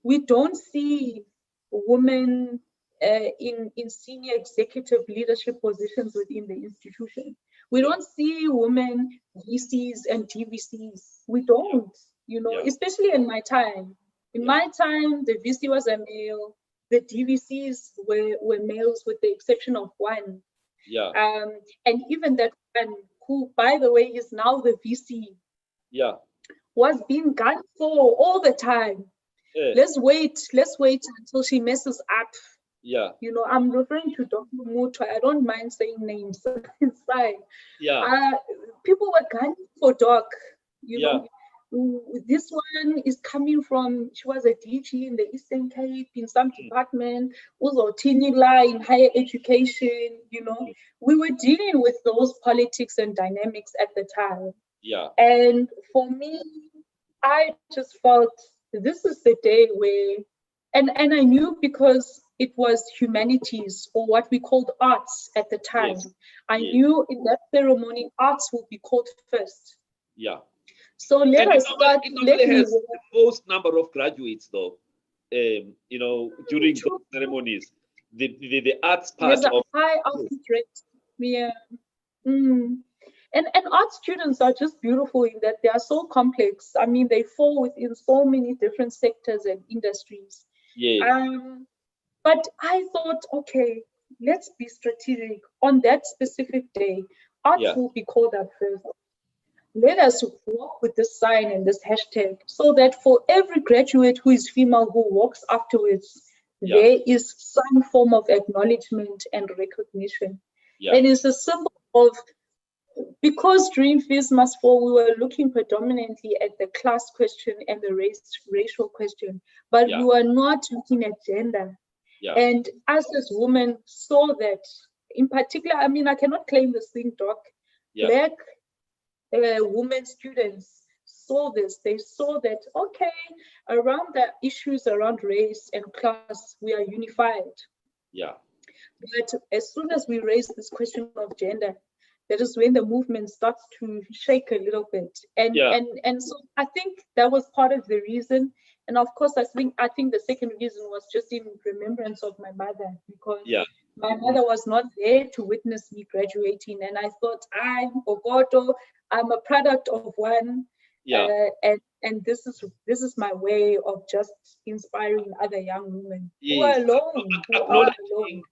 We don't see women in senior executive leadership positions within the institution. We don't see women VCs and DVCs. We don't, you know, especially in my time. In my time, the VC was a male, the DVCs were males with the exception of one. And even that one, who, by the way, is now the VC, was being gunned for all the time. Let's wait until she messes up. You know, I'm referring to Dr. Muto. I don't mind saying names. It's fine. People were gunning for Doc. You know, this one is coming from, she was a DG in the Eastern Cape in some department, also Tinila in higher education. You know, we were dealing with those politics and dynamics at the time. And for me, I just felt this is the day where, and I knew because it was humanities or what we called arts at the time. I knew in that ceremony, arts would be called first. So let us start. It normally has the most number of graduates, though. You know, during those ceremonies, the arts part there's a high output rate. Yeah. And art students are just beautiful in that they are so complex. I mean, they fall within so many different sectors and industries. But I thought, okay, let's be strategic. On that specific day, arts will be called up first. Let us walk with this sign and this hashtag so that for every graduate who is female who walks afterwards, there is some form of acknowledgement and recognition. And it's a symbol of, because during fees must fall, we were looking predominantly at the class question and the racial question, but we were not looking at gender. And us as women saw that, in particular, I mean, I cannot claim this thing, Doc. Black women students saw this. They saw that, okay, around the issues around race and class, we are unified. But as soon as we raise this question of gender, that is when the movement starts to shake a little bit. And so I think that was part of the reason. And of course, I think the second reason was just in remembrance of my mother, because my mother was not there to witness me graduating. And I thought, I'm a product of one. Yeah. And this is my way of just inspiring other young women who are Yes. alone, who are alone.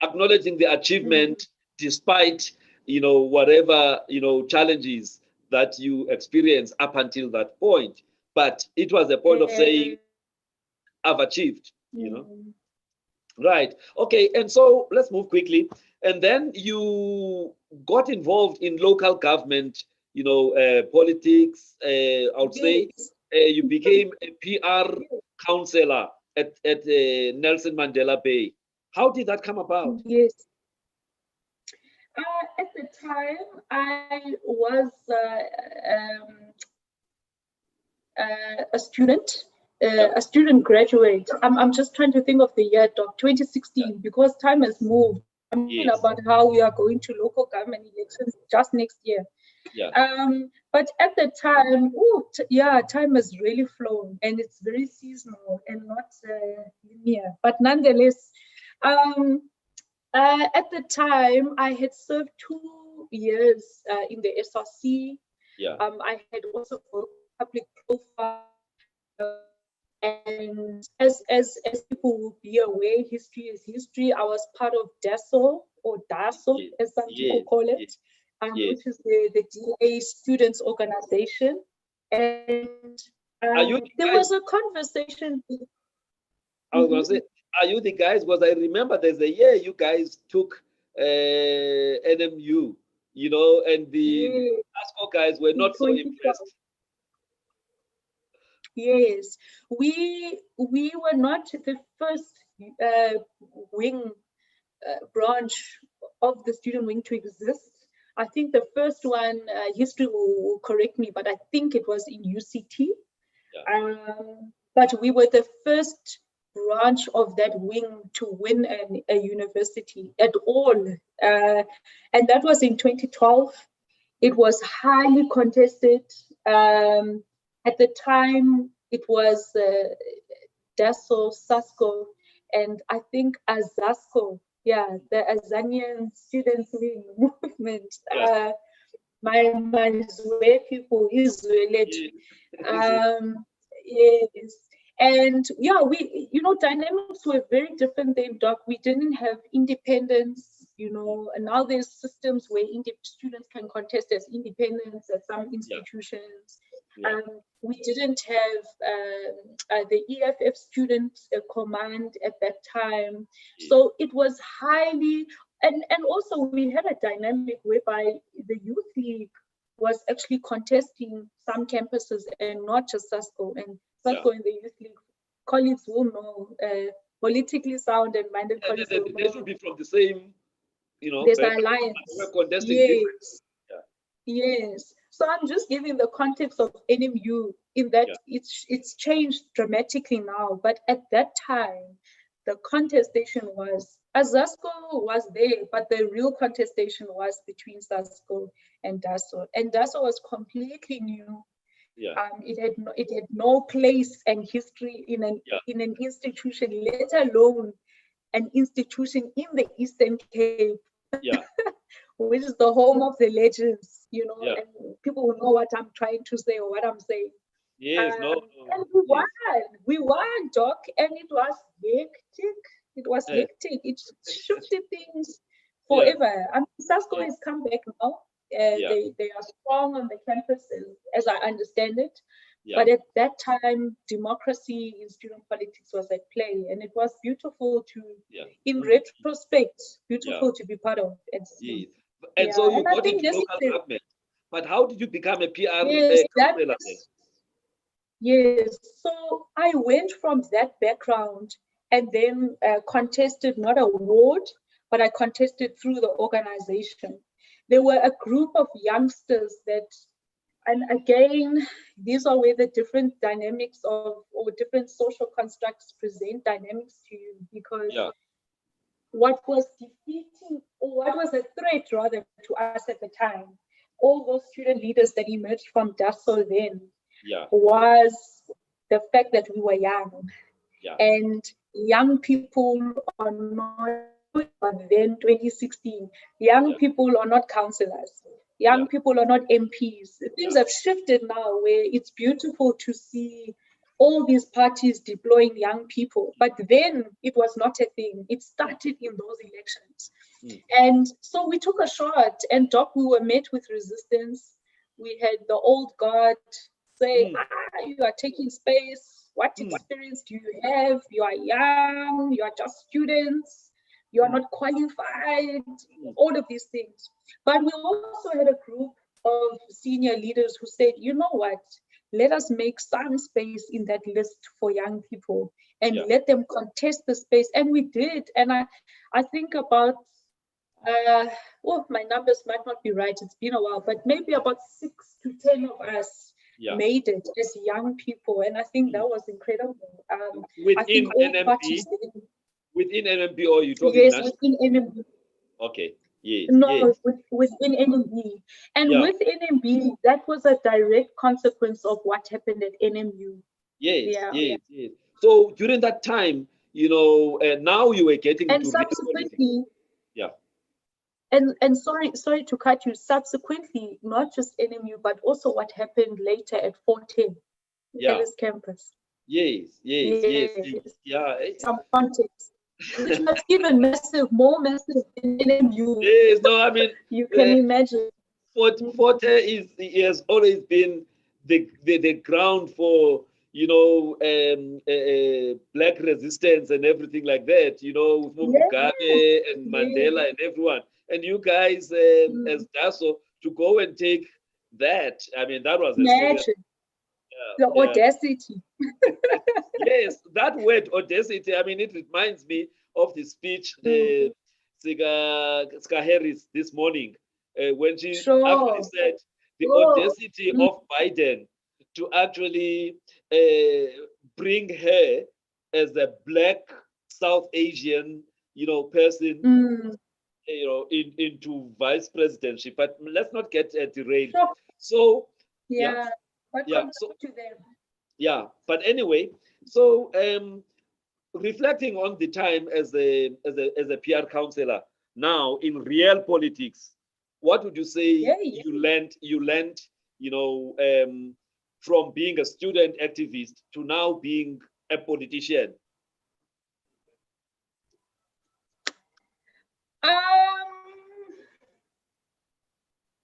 Acknowledging the achievement despite, whatever, challenges that you experience up until that point. But it was a point of saying, I've achieved, Right. Okay. And so let's move quickly. And then you got involved in local government, politics. I would say you became a PR counselor at Nelson Mandela Bay. How did that come about? Yes. At the time, I was a student. A student graduate. I'm just trying to think of the year, Doc, 2016, because time has moved. I'm thinking about how we are going to local government elections just next year. Yeah. But at the time, time has really flown, and it's very seasonal and not linear. But nonetheless, at the time, I had served 2 years in the SRC. Yeah. I had also worked public profile. And as people will be aware, history is history. I was part of DASO, or DASO, as some people call it, which is the DA students organization. And there was a conversation. I was going to say, are you the guys? Because I remember there's a year you guys took NMU, and the ASCO guys were not so impressed. Yes, we were not the first wing branch of the student wing to exist. I think the first one, history will correct me, but I think it was in UCT. But we were the first branch of that wing to win a university at all. And that was in 2012. It was highly contested. At the time, it was DASO, SASCO, and I think AZASCO, the Azanian Students' Wing movement. My Zwe people, Israeli. Yes. And dynamics were very different then, Doc. We didn't have independence, and now there's systems where students can contest as independents at some institutions. We didn't have the EFF student command at that time. So it was highly, and also we had a dynamic whereby the youth league was actually contesting some campuses and not just SASCO. And SASCO in the youth league, colleagues will know, politically sound and minded colleagues will know. They should be from the same, there's an alliance. We're contesting Yes. So I'm just giving the context of NMU in that it's changed dramatically now. But at that time, the contestation was, AZASCO was there, but the real contestation was between SASCO and DASO. And DASO was completely new. It had no place and history in an institution, let alone an institution in the Eastern Cape. Which is the home of the legends, and people will know what I'm trying to say or what I'm saying. Yes, and we won, Doc, and it was hectic. It shifted things forever. I mean, SASCO has come back now. They are strong on the campus, as I understand it. But at that time, democracy in student politics was at play, and it was beautiful in retrospect, beautiful to be part of. And so you got into local government. But how did you become a PR counselor? Yes, so I went from that background and then contested not a ward, but I contested through the organization. There were a group of youngsters and again, these are where the different dynamics or different social constructs present dynamics to you, because what was defeating, or what was a threat rather to us at the time, all those student leaders that emerged from DASO then, was the fact that we were young. And young people are not, but then 2016, young people are not counselors. Young people are not MPs. Things have shifted now where it's beautiful to see all these parties deploying young people. But then it was not a thing. It started in those elections. And so we took a shot, and Doc, we were met with resistance. We had the old guard say, you are taking space. What experience do you have? You are young, you are just students, you are not qualified, all of these things. But we also had a group of senior leaders who said, you know what, let us make some space in that list for young people and let them contest the space. And we did. And I think about, my numbers might not be right, it's been a while, but maybe about 6 to 10 of us made it as young people. And I think that was incredible. Within NMP? Within NMP, or you talking national? Within NMP. Okay. Yes. No, within NMB. And with NMB, that was a direct consequence of what happened at NMU. Yes. So during that time, now you were getting and to subsequently, And sorry to cut you. Subsequently, not just NMU, but also what happened later at 410, Ellis campus. Yes. Some context, which was even more massive than NMU. Yes, no, I mean, you can imagine. Forte has always been the ground for black resistance and everything like that. With Mugabe and Mandela and everyone. And you guys, as DASO, to go and take that, I mean, that was the audacity. Yes, that word audacity, I mean, it reminds me of the speech Ska Harris this morning when she actually said the audacity of Biden to actually bring her as a black South Asian, person, into vice presidency. But let's not get derailed. So but anyway, so reflecting on the time as a PR counselor now in real politics, what would you say you learned from being a student activist to now being a politician?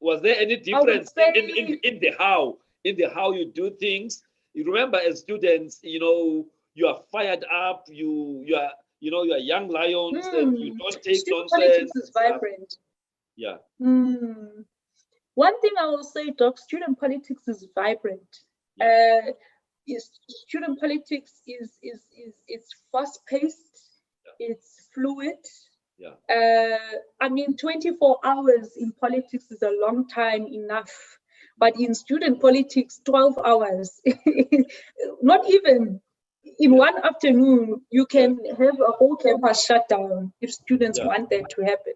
Was there any difference in the how you do things? You remember, as students, you are fired up. You are young lions, and you don't take nonsense. Politics is vibrant. Yeah. One thing I will say, Doc, student politics is vibrant. Student politics is fast-paced. It's fluid. I mean, 24 hours in politics is a long time enough. But in student politics, 12 hours, not even in one afternoon, you can have a whole campus shut down if students want that to happen.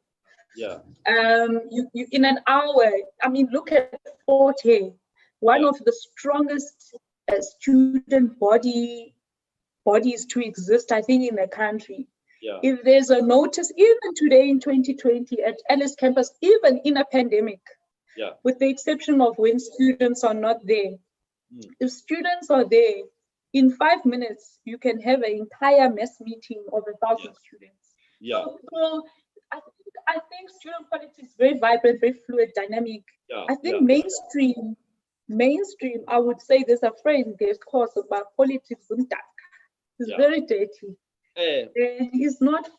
You in an hour, I mean, look at Forte, one of the strongest student bodies to exist, I think, in the country. If there's a notice, even today in 2020 at Ellis campus, even in a pandemic, with the exception of when students are not there, if students are there, in 5 minutes, you can have an entire mass meeting of 1,000 students. So I think student politics is very vibrant, very fluid, dynamic. I think mainstream, I would say there's a phrase in this course about politics in dark. It's very dirty. It's not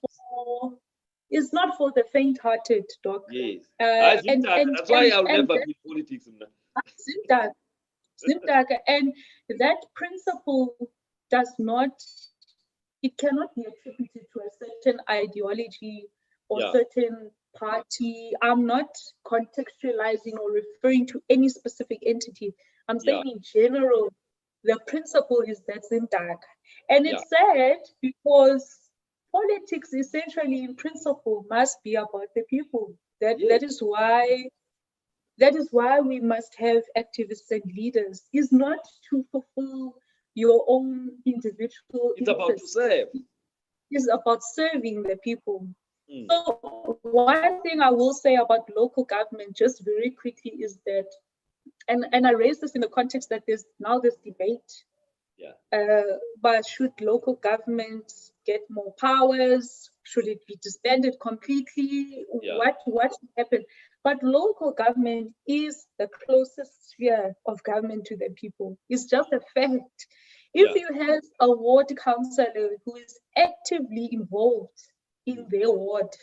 for the faint-hearted, Doc. Yes. That's why I'll never be politics. And that principle cannot be attributed to a certain ideology or certain party. I'm not contextualizing or referring to any specific entity. I'm saying in general, the principle is that's in dark. And it's sad because politics essentially in principle must be about the people. That is why we must have activists and leaders. It's not to fulfill your own individual It's about to serve. It's about serving the people. Mm. So one thing I will say about local government just very quickly is that, and I raise this in the context that there's now this debate, Yeah. but should local governments get more powers? Should it be disbanded completely? Yeah. What should happen? But local government is the closest sphere of government to the people. It's just a fact. If Yeah. you have a ward councillor who is actively involved in their ward,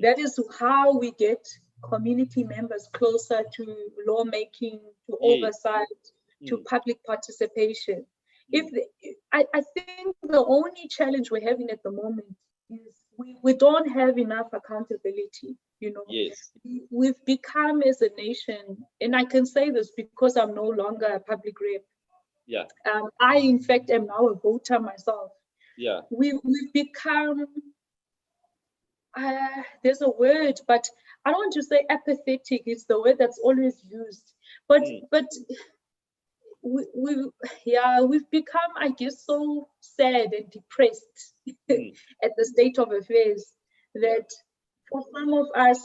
that is how we get community members closer to lawmaking, to Yes. oversight, to Mm. public participation. If Mm. the, I think the only challenge we're having at the moment is we don't have enough accountability. You know, Yes. we've become as a nation, and I can say this because I'm no longer a public rep. Yeah. I, in fact, am now a voter myself. Yeah. We've become there's a word, but I don't want to say apathetic. It's the word that's always used. But Mm. but we yeah, we've become, I guess, so sad and depressed Mm. at the state of affairs Yeah. that for some of us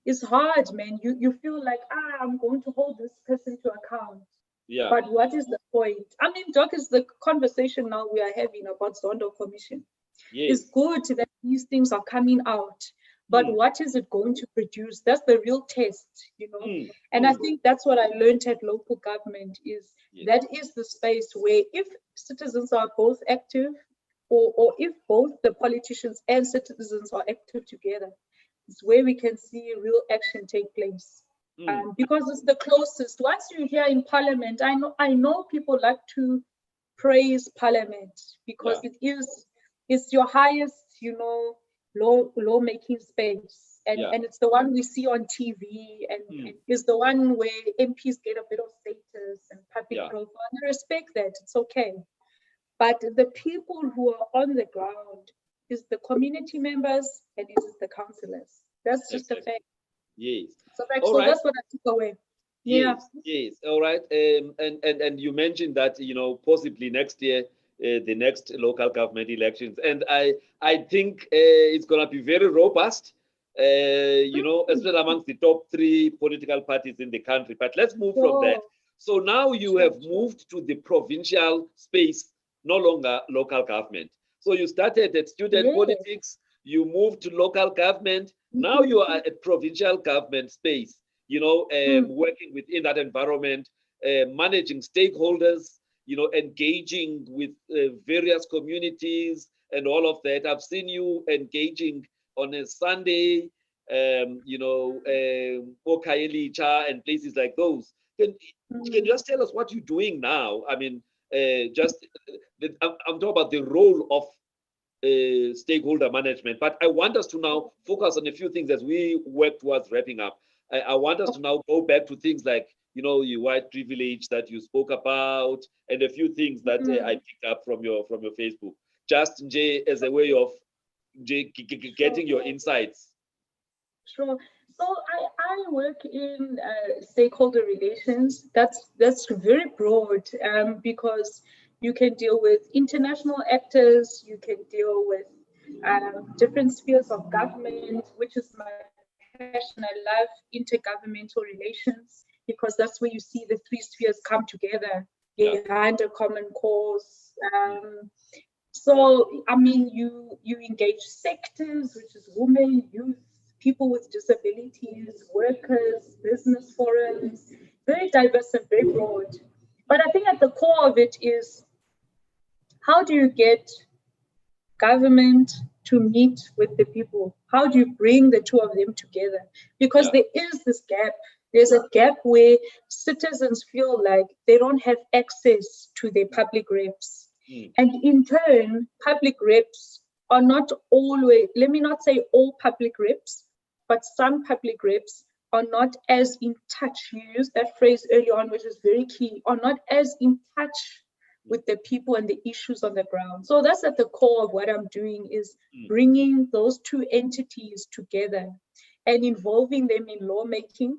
it's hard, man. You feel like, I'm going to hold this person to account. Yeah. But what is the point? I mean, Doc, is the conversation now we are having about Zondo Commission. It's Yes. good that these things are coming out, but Mm. what is it going to produce? That's the real test, you know. Mm. And I Mm. think that's what I learned at local government is Yes. that is the space where if citizens are both active, or if both the politicians and citizens are active together, it's where we can see real action take place. Mm. Because it's the closest. Once you're here in Parliament, I know people like to praise Parliament because Yeah. it's your highest, lawmaking space, and Yeah. and it's the one we see on TV, and Mm. it's the one where MPs get a bit of status and public Yeah. profile. And I respect that; it's okay. But the people who are on the ground is the community members and it is the councillors. That's just a Exactly. fact. Yes. It's a fact. All So right. that's what I took away. Yeah. Yes. Yes. All right. And you mentioned that, possibly next year, the next local government elections, and I think it's gonna be very robust. Especially amongst the top three political parties in the country. But let's move from that. Sure. So now you Sure. have moved to the provincial space, no longer local government. So you started at student Yes. politics, you moved to local government. Now Mhm. you are at provincial government space, Mm. working within that environment, managing stakeholders, engaging with various communities and all of that. I've seen you engaging on a Sunday, Okaelicha and places like those. Can you Mm. just tell us what you're doing now? I mean, I'm talking about the role of stakeholder management, but I want us to now focus on a few things as we work towards wrapping up. I want us to now go back to things like, your white privilege that you spoke about, and a few things that I Mm. picked up from your Facebook. Just as a way of Sure. getting your insights. Sure. So I work in stakeholder relations. That's very broad, because you can deal with international actors, you can deal with different spheres of government, which is my passion. I love intergovernmental relations because that's where you see the three spheres come together Yeah. behind a common cause. Mm. So, I mean, you engage sectors, which is women, youth, people with disabilities, workers, business forums, very diverse and very broad. But I think at the core of it is how do you get government to meet with the people? How do you bring the two of them together? Because Yeah. there is this gap. There's a gap where citizens feel like they don't have access to their public reps. Mm. And in turn, public reps are not always, let me not say all public reps, but some public reps are not as in touch. You used that phrase early on, which is very key, are not as in touch with the people and the issues on the ground. So that's at the core of what I'm doing is Mm. bringing those two entities together and involving them in lawmaking.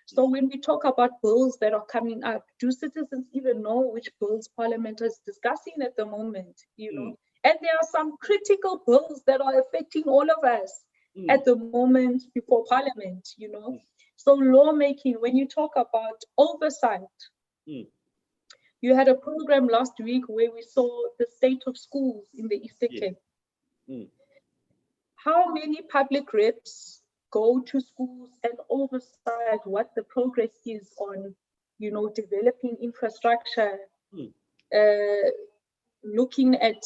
So when we talk about bills that are coming up, do citizens even know which bills Parliament is discussing at the moment? Mm. And there are some critical bills that are affecting all of us at the moment before Parliament, you know. So lawmaking, when you talk about oversight, you had a program last week where we saw the state of schools in the Eastern Cape. How many public reps go to schools and oversight what the progress is on, you know, developing infrastructure, looking at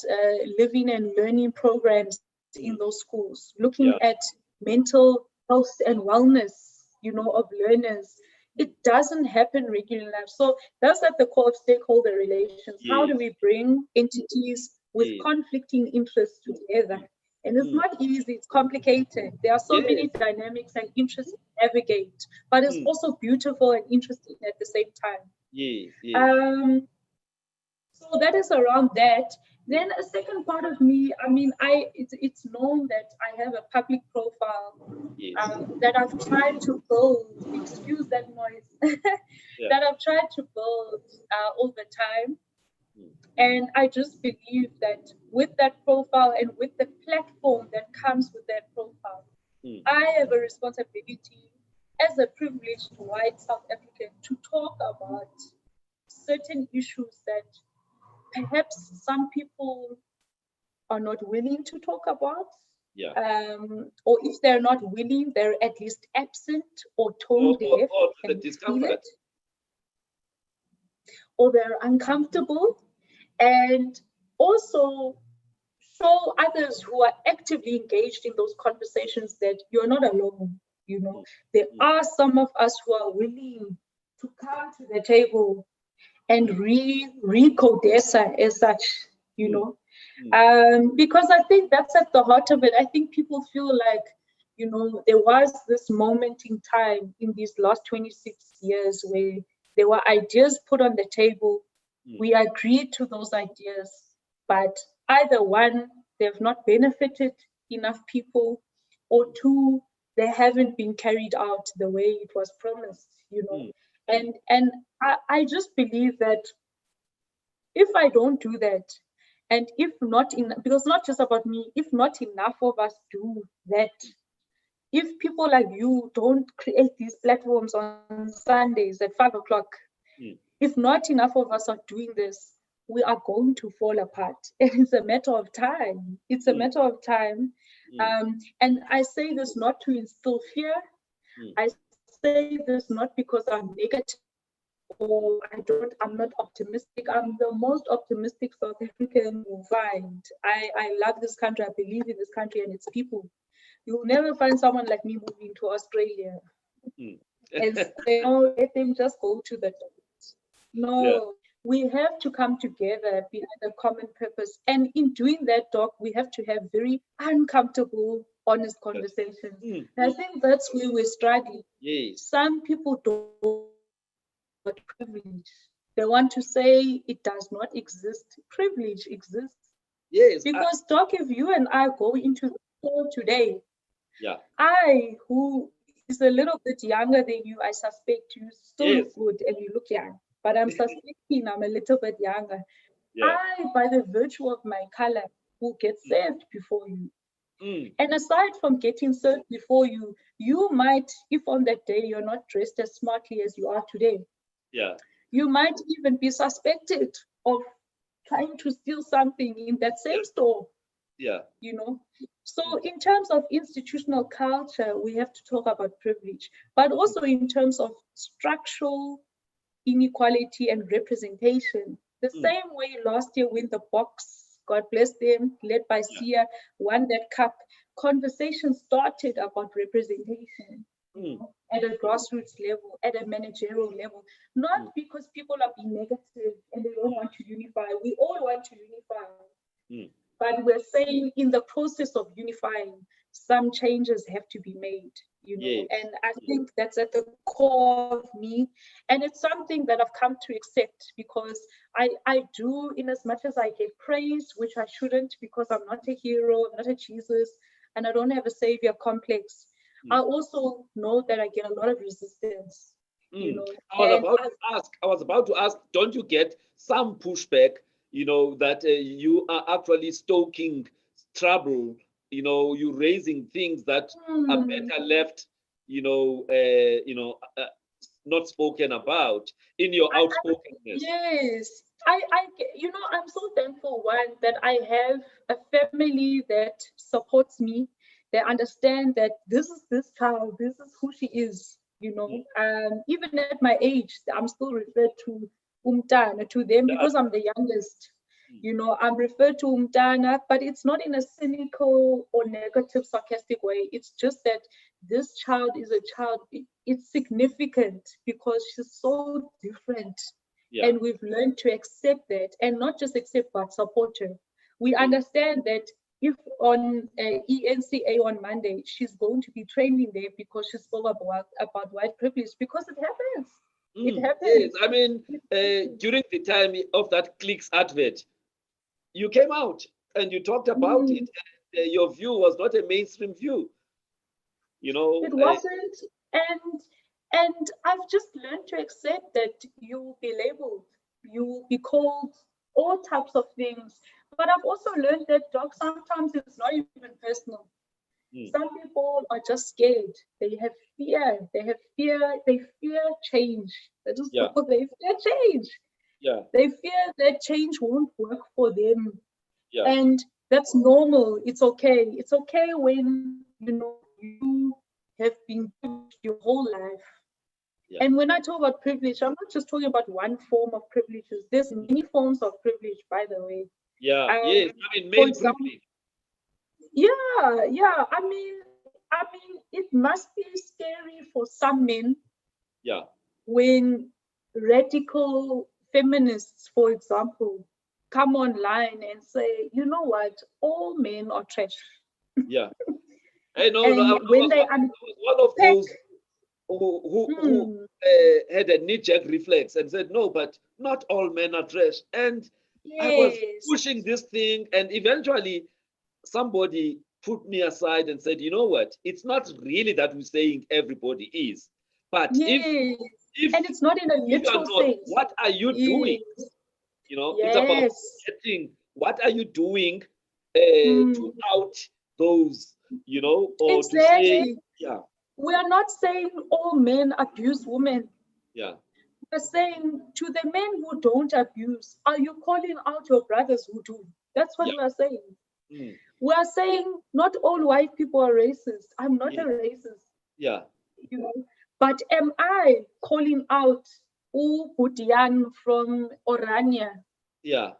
living and learning programs in those schools, looking at mental health and wellness, you know, of learners. It doesn't happen regularly. So that's at the core of stakeholder relations. How do we bring entities with conflicting interests together? And it's not easy, it's complicated. There are so many dynamics and interests to navigate, but it's also beautiful and interesting at the same time. So that is around that. Then a second part of me, I mean, it's known that I have a public profile that I've tried to build, excuse that noise, that I've tried to build over time. And I just believe that with that profile and with the platform that comes with that profile, I have a responsibility as a privileged white South African to talk about certain issues that perhaps some people are not willing to talk about. Or if they're not willing, they're at least absent or tone deaf and feel it. Or they're uncomfortable. And also show others who are actively engaged in those conversations that you're not alone. You know, there are some of us who are willing to come to the table and read CODESA as such, you know, because I think that's at the heart of it. I think people feel like, you know, there was this moment in time in these last 26 years where there were ideas put on the table. We agreed to those ideas, but either one, they've not benefited enough people, or two, they haven't been carried out the way it was promised, you know. And I just believe that if I don't do that, and if not because not just about me, if not enough of us do that, if people like you don't create these platforms on Sundays at 5 o'clock, if not enough of us are doing this, we are going to fall apart. And it's a matter of time. It's a matter of time. And I say this not to instill fear. I say this not because I'm negative or I'm not optimistic. I'm the most optimistic South African you'll find. I love this country. I believe in this country and its people. You'll never find someone like me moving to Australia and say, oh, let them just go to the top. No, we have to come together behind a common purpose. And in doing that, Doc, we have to have very uncomfortable, honest conversations. And I think that's where we're struggling. Some people don't want privilege. They want to say it does not exist. Privilege exists. Because, Doc, if you and I go into the store today, I, who is a little bit younger than you, I suspect you still look good and you look young. But I'm suspecting I'm a little bit younger. I, by the virtue of my color, will get served before you. And aside from getting served before you, you might, if on that day you're not dressed as smartly as you are today, you might even be suspected of trying to steal something in that same store. You know, so in terms of institutional culture, we have to talk about privilege, but also in terms of structural inequality and representation. The same way last year when the Box, God bless them, led by Sia, won that cup, conversation started about representation at a grassroots level, at a managerial level, not because people are being negative and they don't want to unify. We all want to unify. But we're saying in the process of unifying, some changes have to be made, you know, and I think that's at the core of me. And it's something that I've come to accept because I do, in as much as I get praise, which I shouldn't because I'm not a hero, I'm not a Jesus, and I don't have a savior complex. I also know that I get a lot of resistance. You know, I was about to ask, don't you get some pushback that you are actually stoking trouble, you're raising things that are better left, not spoken about in your outspokenness. Yes, I'm so thankful, one, that I have a family that supports me. They understand that this is this child, this is who she is. Even at my age, I'm still referred to umtana to them because I'm the youngest. I'm referred to umtana, but it's not in a cynical or negative, sarcastic way. It's just that this child is a child. It's significant because she's so different. Yeah. And we've learned to accept that, and not just accept, but support her. We understand that if on ENCA on Monday, she's going to be training there because she spoke about white privilege, because it happens. It happens. Yes, I mean, during the time of that Clicks advert, you came out and you talked about it. And, your view was not a mainstream view. It wasn't, and I've just learned to accept that you will be labeled, you will be called all types of things. But I've also learned that, Doc, sometimes it's not even personal. Some people are just scared. They have fear. They fear change. They fear change. Yeah. They fear that change won't work for them. Yeah. And that's normal. It's okay. It's okay when you have been privileged your whole life. Yeah. And when I talk about privilege, I'm not just talking about one form of privileges. There's many forms of privilege, by the way. Yeah. Yes. I mean, male privilege. Yeah. I mean, it must be scary for some men. Yeah. When radical feminists, for example, come online and say, you know what, all men are trash. Yeah. Hey, no, and no, when they one of those who had a knee-jerk reflex and said, no, but not all men are trash. And I was pushing this thing, and eventually somebody put me aside and said, you know what, it's not really that we're saying everybody is, but if and it's not in a literal sense. What are you doing? It's about getting, what are you doing to out those, or exactly. to say, we are not saying all men abuse women. Yeah. We're saying to the men who don't abuse, are you calling out your brothers who do? That's what we're saying. We're saying not all white people are racist. I'm not a racist. Yeah. But am I calling out Budian from Orania? Yeah.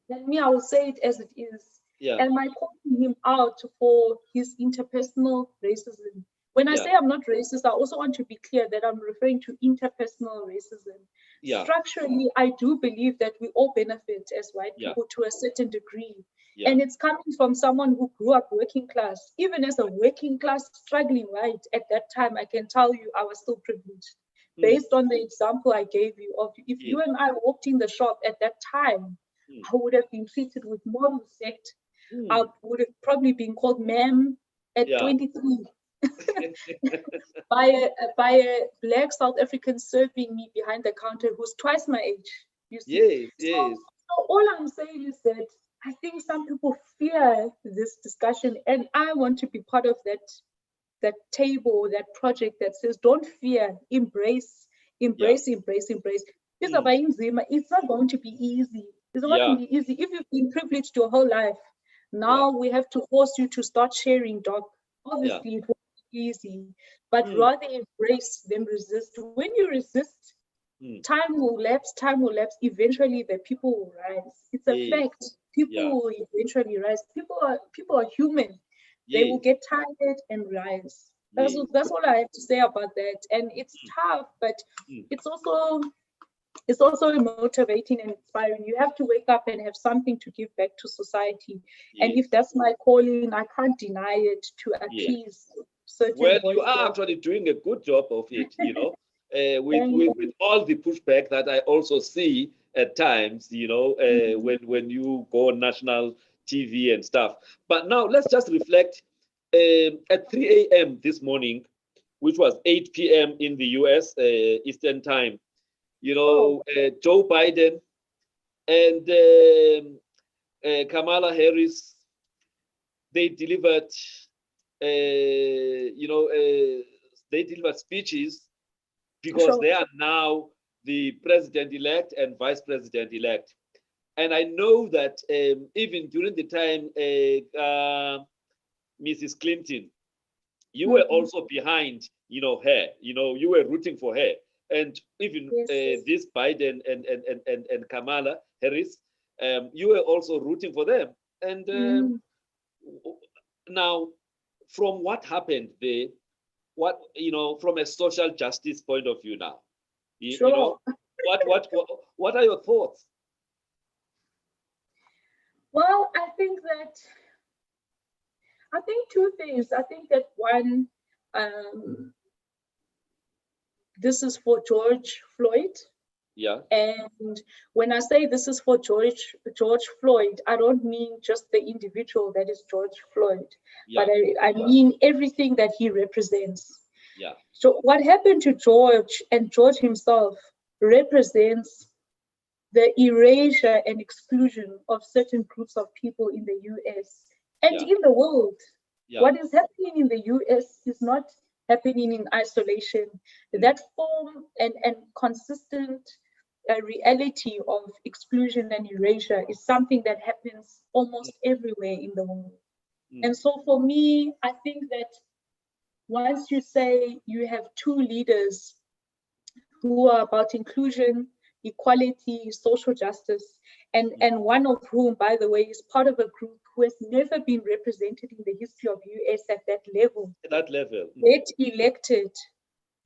Then me, I will say it as it is. Yeah. Am I calling him out for his interpersonal racism? When I say I'm not racist, I also want to be clear that I'm referring to interpersonal racism. Yeah. Structurally, I do believe that we all benefit as white people to a certain degree. Yeah. And it's coming from someone who grew up working class. Even as a working class struggling white at that time, I can tell you I was still privileged. Based on the example I gave you of if you and I walked in the shop at that time, I would have been treated with more respect. I would have probably been called ma'am at 23 by a Black South African serving me behind the counter who's twice my age. You see? So all I'm saying is that I think some people fear this discussion, and I want to be part of that table, that project that says, don't fear, embrace. It's not going to be easy. It's not going to be easy. If you've been privileged your whole life, now we have to force you to start sharing, Doc. Obviously, it won't be easy, but rather embrace than resist. When you resist, time will lapse. Eventually, the people will rise. It's a fact. People will eventually rise. People are human. They will get tired and rise. That's all I have to say about that. And it's tough, but it's also motivating and inspiring. You have to wake up and have something to give back to society. And if that's my calling, I can't deny it to appease certain voices. You are actually doing a good job of it, with all the pushback that I also see at times, when you go on national TV and stuff. But now let's just reflect. At 3 a.m. this morning, which was 8 p.m. in the US Eastern time, Joe Biden And Kamala Harris, they delivered, they delivered speeches because they are now the president-elect and vice president-elect. And I know that even during the time Mrs. Clinton, you were also behind, her. You were rooting for her. And even this Biden and Kamala Harris, you were also rooting for them. And now, from what happened there, from a social justice point of view now, what are your thoughts? Well, I think two things. I think that one, this is for George Floyd. Yeah. And when I say this is for George Floyd, I don't mean just the individual that is George Floyd, but I mean everything that he represents. Yeah. So what happened to George, and George himself represents the erasure and exclusion of certain groups of people in the US and in the world. What is happening in the US is not happening in isolation. That form and consistent reality of exclusion and erasure is something that happens almost everywhere in the world. And so for me, I think that once you say you have two leaders who are about inclusion, equality, social justice, and one of whom, by the way, is part of a group who has never been represented in the history of US at that level. Get elected,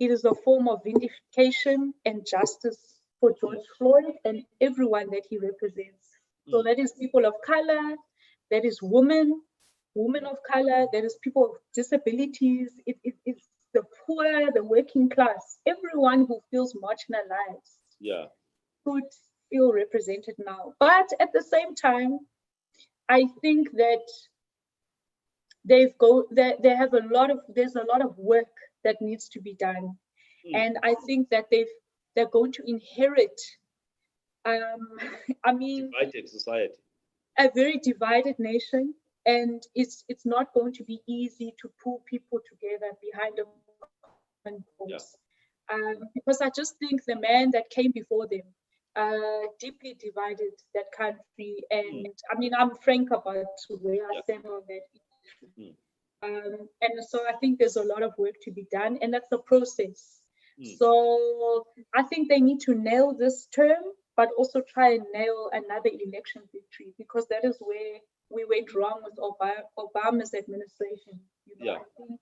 it is a form of vindication and justice for George Floyd and everyone that he represents. So that is people of color, that is women of color, that is people with disabilities, it's the poor, the working class, everyone who feels marginalized could feel represented now. But at the same time, I think that there's a lot of work that needs to be done. And I think that they're going to inherit divided society, a very divided nation, and it's not going to be easy to pull people together behind a common cause. Because I just think the man that came before them deeply divided that country, and I'm frank about where I stand on that issue. And so I think there's a lot of work to be done, and that's a process. So I think they need to nail this term, but also try and nail another election victory, because that is where we went wrong with Obama's administration. I think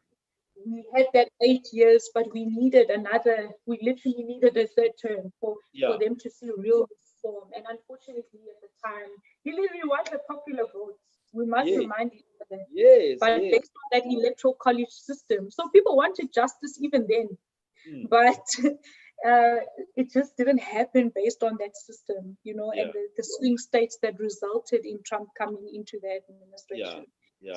we had that 8 years, but we literally needed a third term for them to see real reform. And unfortunately, at the time, Hillary won the popular vote. We must remind each other. But based on that electoral college system, so people wanted justice even then. But it just didn't happen based on that system, and the swing states that resulted in Trump coming into that administration.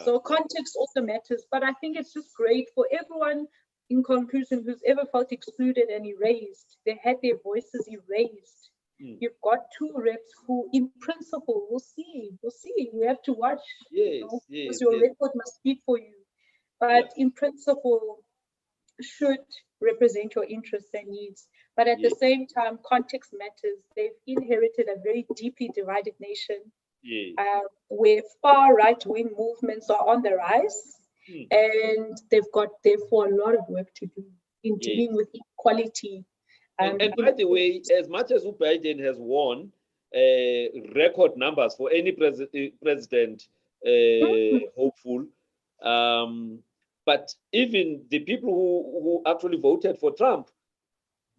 So context also matters, but I think it's just great for everyone, in conclusion, who's ever felt excluded and erased. They had their voices erased. You've got two reps who, in principle, we'll see. We have to watch, because your record must speak for you. But in principle, should represent your interests and needs. But at the same time, context matters. They've inherited a very deeply divided nation, where far right-wing movements are on the rise, and they've got, therefore, a lot of work to do in dealing with equality. And by the way, as much as Biden has won record numbers for any president hopeful, but even the people who actually voted for Trump,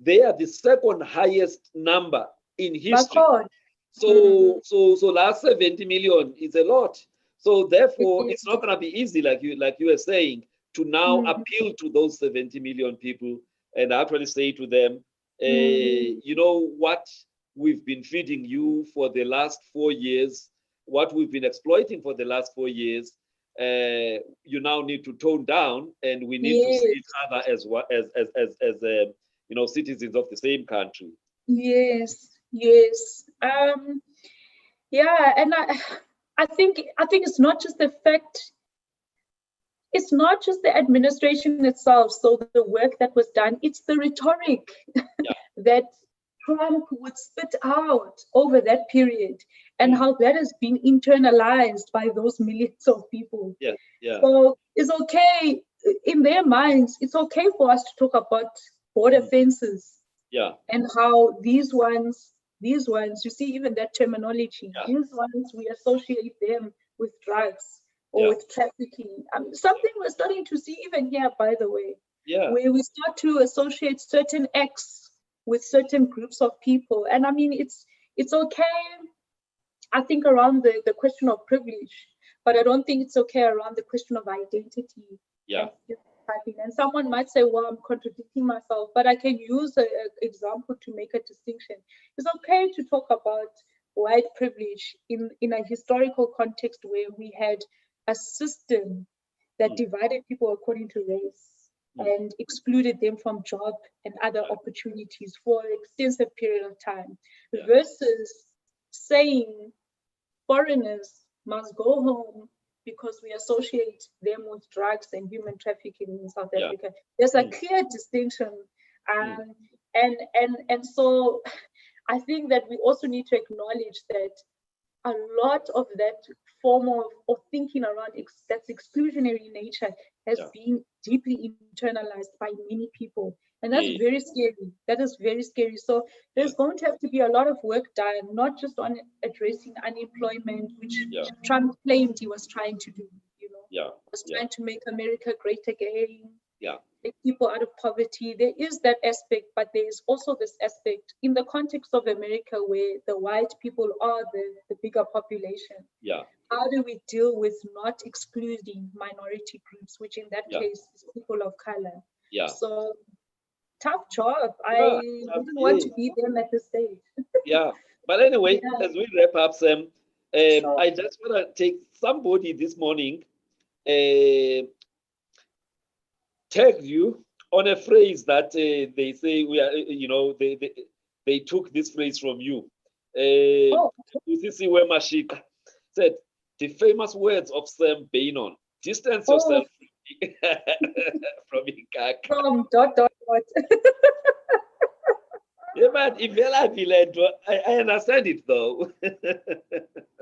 they are the second highest number in history. So last 70 million is a lot. So therefore, it's not going to be easy, like you were saying, to now appeal to those 70 million people and actually say to them, you know what we've been feeding you for the last 4 years, what we've been exploiting for the last 4 years. You now need to tone down, and we need to see each other as citizens of the same country. Yes. Yeah, and I think it's not just the fact, it's not just the administration itself, so the work that was done, it's the rhetoric Yeah. that Trump would spit out over that period, and how that has been internalized by those millions of people. Yeah. Yeah. So it's okay in their minds, it's okay for us to talk about border fences Yeah. and how these ones, you see, even that terminology, Yeah. these ones, we associate them with drugs or Yeah. with trafficking. Something we're starting to see even here, by the way, Yeah. where we start to associate certain acts with certain groups of people. And I mean, it's okay, I think, around the question of privilege, but I don't think it's okay around the question of identity. Yeah. And someone might say, well, I'm contradicting myself, but I can use an example to make a distinction. It's okay to talk about white privilege in a historical context where we had a system that divided people according to race and excluded them from job and other opportunities for an extensive period of time, versus saying foreigners must go home because we associate them with drugs and human trafficking in South Africa. There's a clear distinction. And so I think that we also need to acknowledge that a lot of that form of thinking around that's exclusionary nature has been deeply internalized by many people. And that's very scary. That is very scary. So there's going to have to be a lot of work done, not just on addressing unemployment, which Trump claimed he was trying to do, was trying to make America great again. Take people out of poverty. There is that aspect, but there is also this aspect in the context of America where the white people are the bigger population. How do we deal with not excluding minority groups, which in that case is people of color? So tough job. I didn't want to be them at this stage. Yeah. But anyway, as we wrap up, Sam, I just want to take somebody this morning tagged you on a phrase that they say we are, they took this phrase from you. Usisi Wemashika said the famous words of Sam Beynon: distance yourself from Ikaka. From dot. Yeah, man, I understand it though.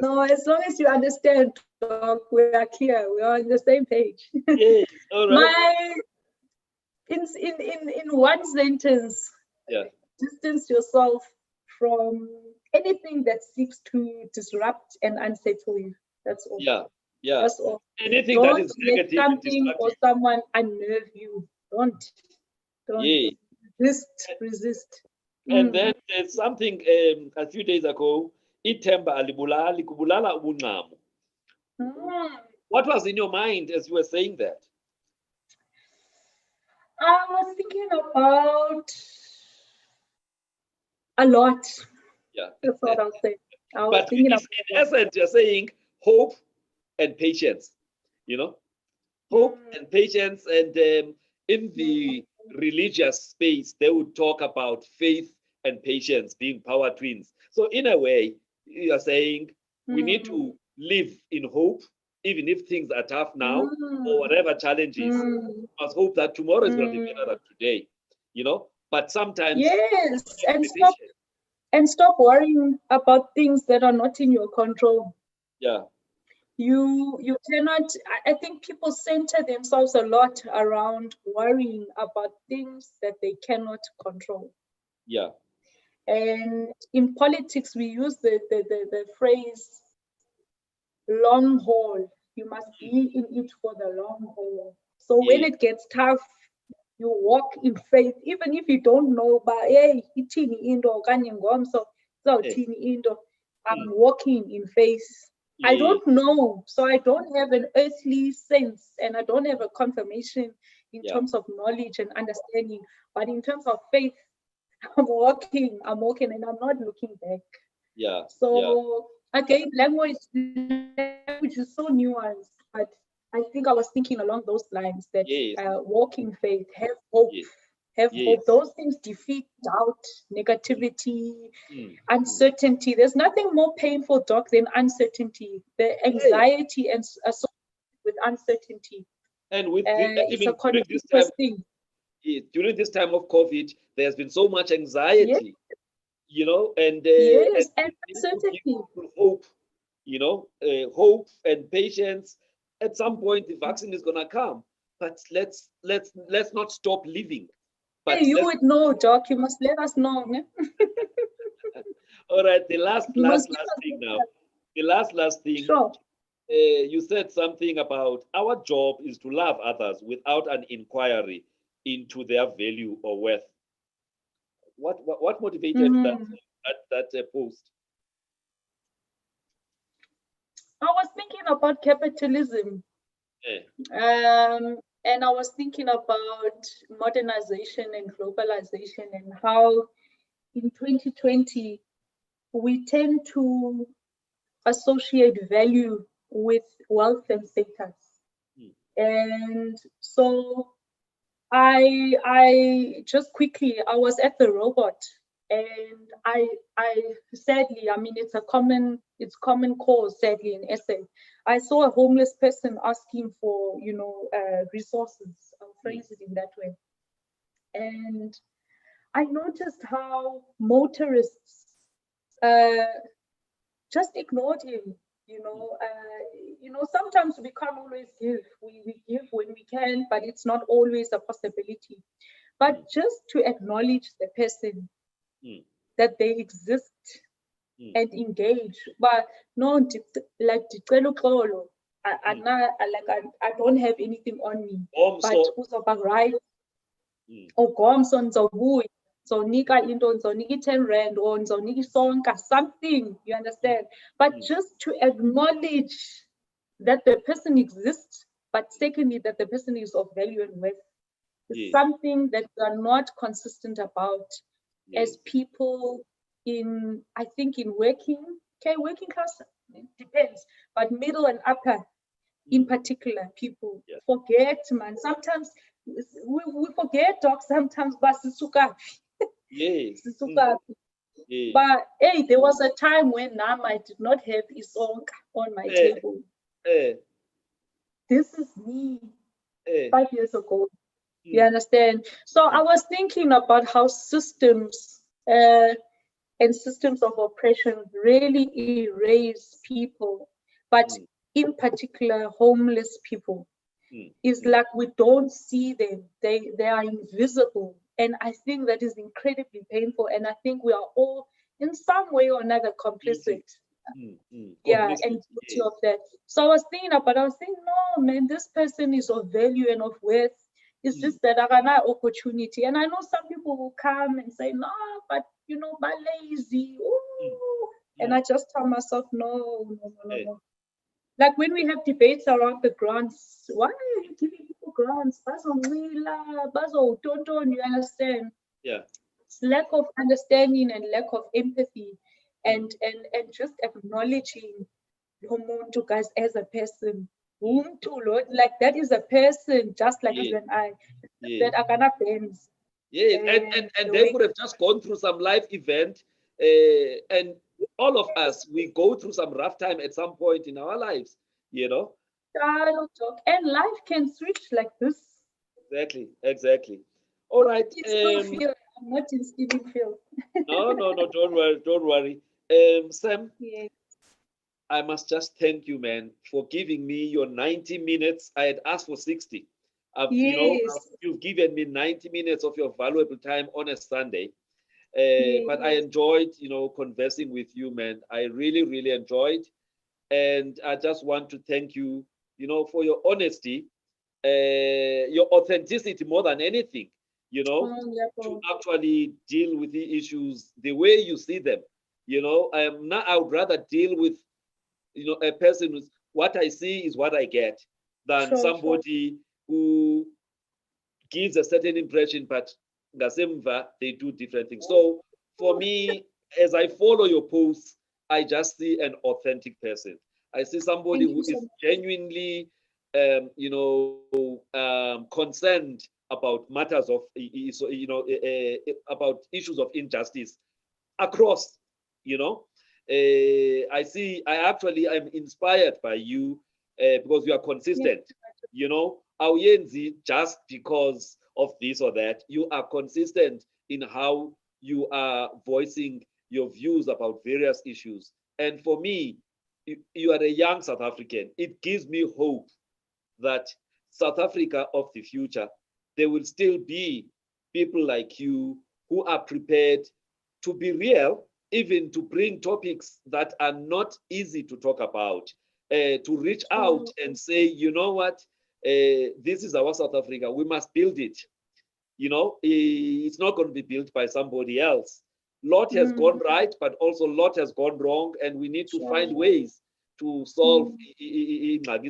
No, as long as you understand, Doc, we are clear. We are on the same page. Yes, all right. In one sentence, distance yourself from anything that seeks to disrupt and unsettle you. That's all. Yeah. That's all. Anything Don't that is let negative something or someone unnerve you. Don't. Yeah. Resist. And then there's something a few days ago, ithemba alibulali kubulala ubungqamo. What was in your mind as you were saying that? I was thinking about a lot. Yeah. That's what I'll say. But in essence, you're saying hope and patience, hope and patience. And in the religious space, they would talk about faith and patience being power twins. So in a way, you're saying we need to live in hope, even if things are tough now or whatever challenges. We must hope that tomorrow is going to be better than today, But sometimes and stop worrying about things that are not in your control. Yeah. You cannot. I think people center themselves a lot around worrying about things that they cannot control. Yeah. And in politics, we use the phrase long haul. You must be in it for the long haul. So when it gets tough, you walk in faith, even if you don't know, but hey, I'm walking in faith. I don't know, so I don't have an earthly sense, and I don't have a confirmation in terms of knowledge and understanding. But in terms of faith, I'm walking, and I'm not looking back. Yeah. So again, language is so nuanced, but I think I was thinking along those lines that walk in faith, have hope, have Yes. hope. Those things defeat doubt, negativity, Mm. uncertainty. There's nothing more painful, Doc, than uncertainty. The anxiety and associated with uncertainty. And with It's a during this time, continuous thing. during this time of COVID, there's been so much anxiety, you know, and Yes, and we need to give uncertainty. people hope, you know, hope and patience. At some point, the vaccine is gonna come, but let's not stop living. But Hey, you let's, would know, Doc. You must let us know. Ne? all right. The last You must give thing us now. The last thing. sure. You said something about our job is to love others without an inquiry into their value or worth. What motivated Mhm. that post? I was thinking about capitalism. Eh, And I was thinking about modernization and globalization and how in 2020 we tend to associate value with wealth and status. mm, And so I just quickly I was at the robot and I sadly, I mean it's common cause sadly in SA. I saw a homeless person asking for resources. I'll phrase it in that way. And I noticed how motorists uh, just ignored him. Sometimes we can't always give. We give when we can, but it's not always a possibility. But just to acknowledge the person mm, that they exist mm, and engage. But no, like mm. I don't have anything on me. But So, uzoba right, mm, or gomso nzobuya, nzonika into, nzonika i-10 rand or nzonika isonka, something, you understand? But mm, just to acknowledge that the person exists, but secondly, that the person is of value and worth is yes, something that we are not consistent about yes, as people in, I think, in working class, it depends, but middle and upper in mm, particular, people yeah, forget, man. Sometimes we forget, Doc, sometimes, but yes, yes. but hey, there was a time when Nam I did not have isonka on my Eh, table. eh, This is me eh, 5 years ago. You mm, understand? So I mm, was thinking about how systems and systems of oppression really erase people, but mm, in particular, homeless people. mm, It's mm. like we don't see them. They are invisible. And I think that is incredibly painful. And I think we are all in some way or another complicit. Guilty. Yeah, and Complicit. guilty Yes. of that. So I was thinking, no, man, this person is of value and of worth. It's Mm, just that I got an opportunity. And I know some people will come and say, no, but but lazy. mm, Ooh. And mm, I just tell myself, no, no, no, no, eh, no. Like when we have debates around the grants, why are you giving people grants? You understand? yeah. It's lack of understanding and lack of empathy Mm, and just acknowledging Umuntu, guys, as a person. mm, Lord, like that is a person just like yes, you and I. yes. That are gonna bends. Yes, and The they way could have just gone through some life event, and all of us we go through some rough time at some point in our lives, you know. child talk and life can switch like this. Exactly, exactly. All right. It's still feel I'm not in Stephen Field. No, no, no, don't worry, don't worry. Sam, Yeah. I must just thank you, man, for giving me your 90 minutes. I had asked for 60. Yes. You've given me 90 minutes of your valuable time on a Sunday. But I Yes. enjoyed, conversing with you, man. I really, really enjoyed. And I just want to thank you, for your honesty, your authenticity more than anything, Oh, yeah, to bro. actually deal with the issues the way you see them. Now I would rather deal with, a person who's what I see is what I get than Sure, sure. somebody who gives a certain impression, but ngasemva they do different things. So for me, as I follow your posts, I just see an authentic person. I see somebody Thank who you so is much. genuinely, concerned about matters of, about issues of injustice across, I actually am inspired by you because you are consistent, Auyenzi just because of this or that. You are consistent in how you are voicing your views about various issues. And for me, you are a young South African. It gives me hope that South Africa of the future, there will still be people like you who are prepared to be real, even to bring topics that are not easy to talk about, to reach out and say, you know what, this is our South Africa, we must build it. It's not going to be built by somebody else. Lot has gone right, but also lot has gone wrong, and we need to find ways to solve in South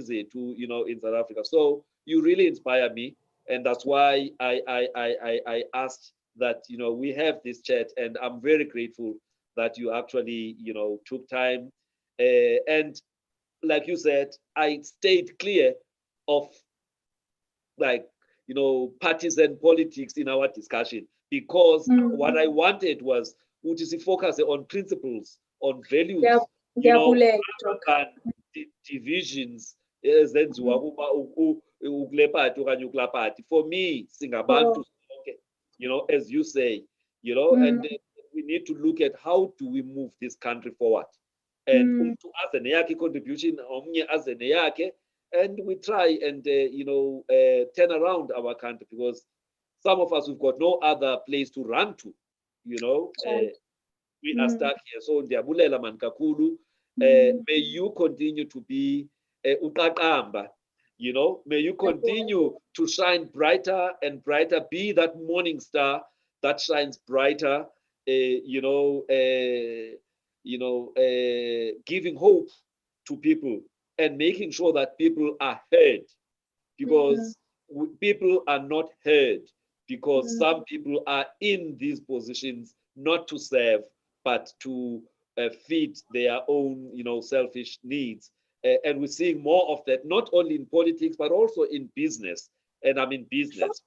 Africa. So you really inspire me, and that's why I asked that we have this chat, and I'm very grateful that you actually took time, and like you said, I stayed clear of partisan politics in our discussion, because what I wanted was to focus on principles, on values, than divisions ezenziwa ukule party okanye ukula party. For me, singabantu sonke, as you say, and we need to look at how do we move this country forward. And umntu aze neyakhe contribution, omnye aze neyakhe, and we try and turn around our country, because some of us, we've got no other place to run to. We are stuck here. So ndiyabulela man kakhulu. May you continue to be uqaqamba, may you continue to shine brighter and brighter, be that morning star that shines brighter, giving hope to people and making sure that people are heard, because people are not heard because some people are in these positions not to serve, but to feed their own, selfish needs. And we're seeing more of that, not only in politics, but also in business. And I'm in business,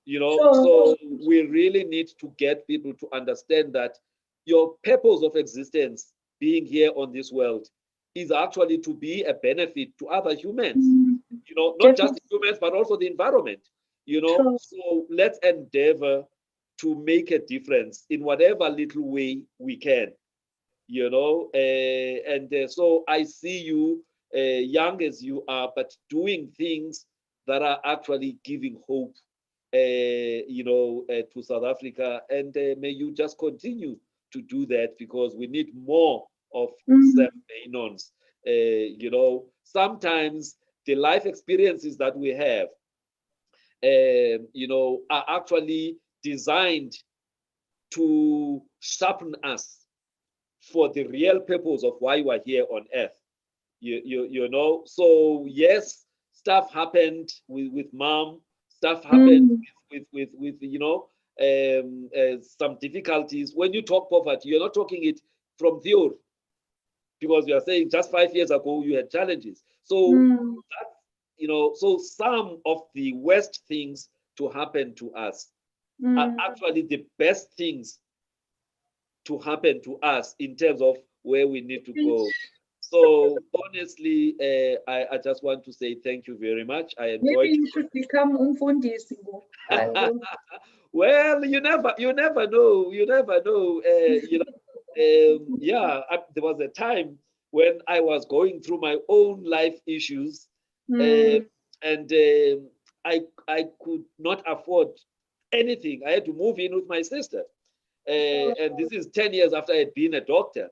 so we really need to get people to understand that your purpose of existence, being here on this world, is actually to be a benefit to other humans, not just the humans, but also the environment, So let's endeavor to make a difference in whatever little way we can, so I see you, young as you are, but doing things that are actually giving hope, to South Africa. And may you just continue to do that, because we need more of Beynons. Sometimes the life experiences that we have, are actually designed to sharpen us for the real purpose of why we're here on earth. So yes, stuff happened with mom, stuff happened with some difficulties. When you talk poverty, you're not talking it from theory, because you are saying just 5 years ago you had challenges. So so some of the worst things to happen to us are actually the best things to happen to us in terms of where we need to go. So honestly, I just want to say thank you very much. I enjoyed. Maybe you should become Fundi. Well, you never know. You never know. There was a time when I was going through my own life issues, and I could not afford anything. I had to move in with my sister, and this is 10 years after I had been a doctor,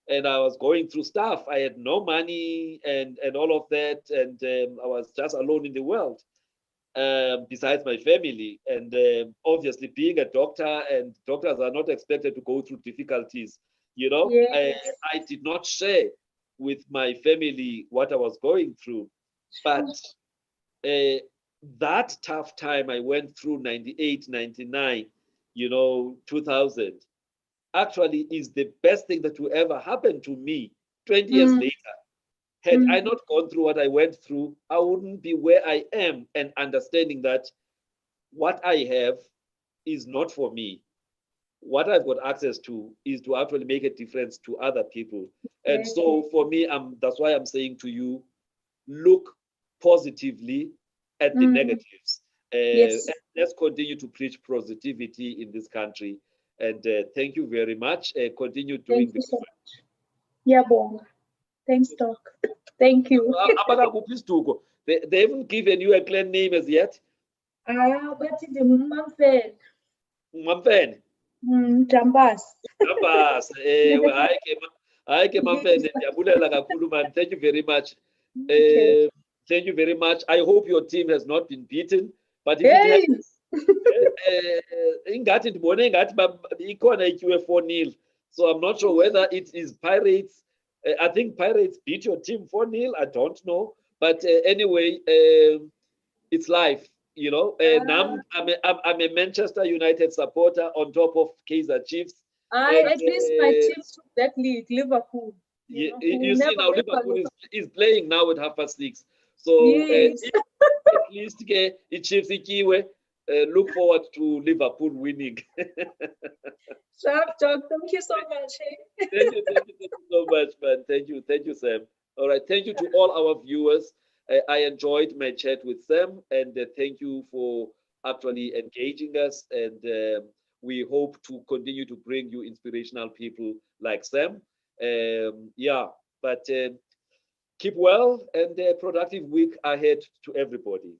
and I was going through stuff. I had no money and all of that, and I was just alone in the world, besides my family. And obviously, being a doctor, and doctors are not expected to go through difficulties. Yes. I did not share with my family what I was going through, but that tough time I went through, 98, 99, 2000, actually is the best thing that will ever happen to me 20 years later. Had I not gone through what I went through, I wouldn't be where I am, and understanding that what I have is not for me. What I've got access to is to actually make a difference to other people. And so for me, that's why I'm saying to you, look positively at the negatives. Yes. And let's continue to preach positivity in this country. And thank you very much. Continue doing Thank you so much. Yeah, Bong. Thanks, Doc. Thank you. They haven't given you a clan name as yet. But the Mumfel. Mamfen. Jambas. Jambas. Hayi ke Mamfen, ndiyabulela kakhulu man. Thank you very much. Okay. Thank you very much. I hope your team has not been beaten, but if it has, ingathi ndibone ingathi ikhona ityiwe 4-0. So I'm not sure whether it is Pirates. I think Pirates beat your team 4-0. I don't know, but anyway, it's life. You know, now I'm a Manchester United supporter on top of Kaizer Chiefs. At least my team took that league, Liverpool. You see now Liverpool is playing now at 6:30. So yes. at least Chiefs look forward to Liverpool winning. Sharp talk. Thank you so much. Thank you so much, man. Thank you, Sam. All right, thank you to all our viewers. I enjoyed my chat with Sam, and thank you for actually engaging us. And we hope to continue to bring you inspirational people like Sam. Yeah, but keep well and a productive week ahead to everybody.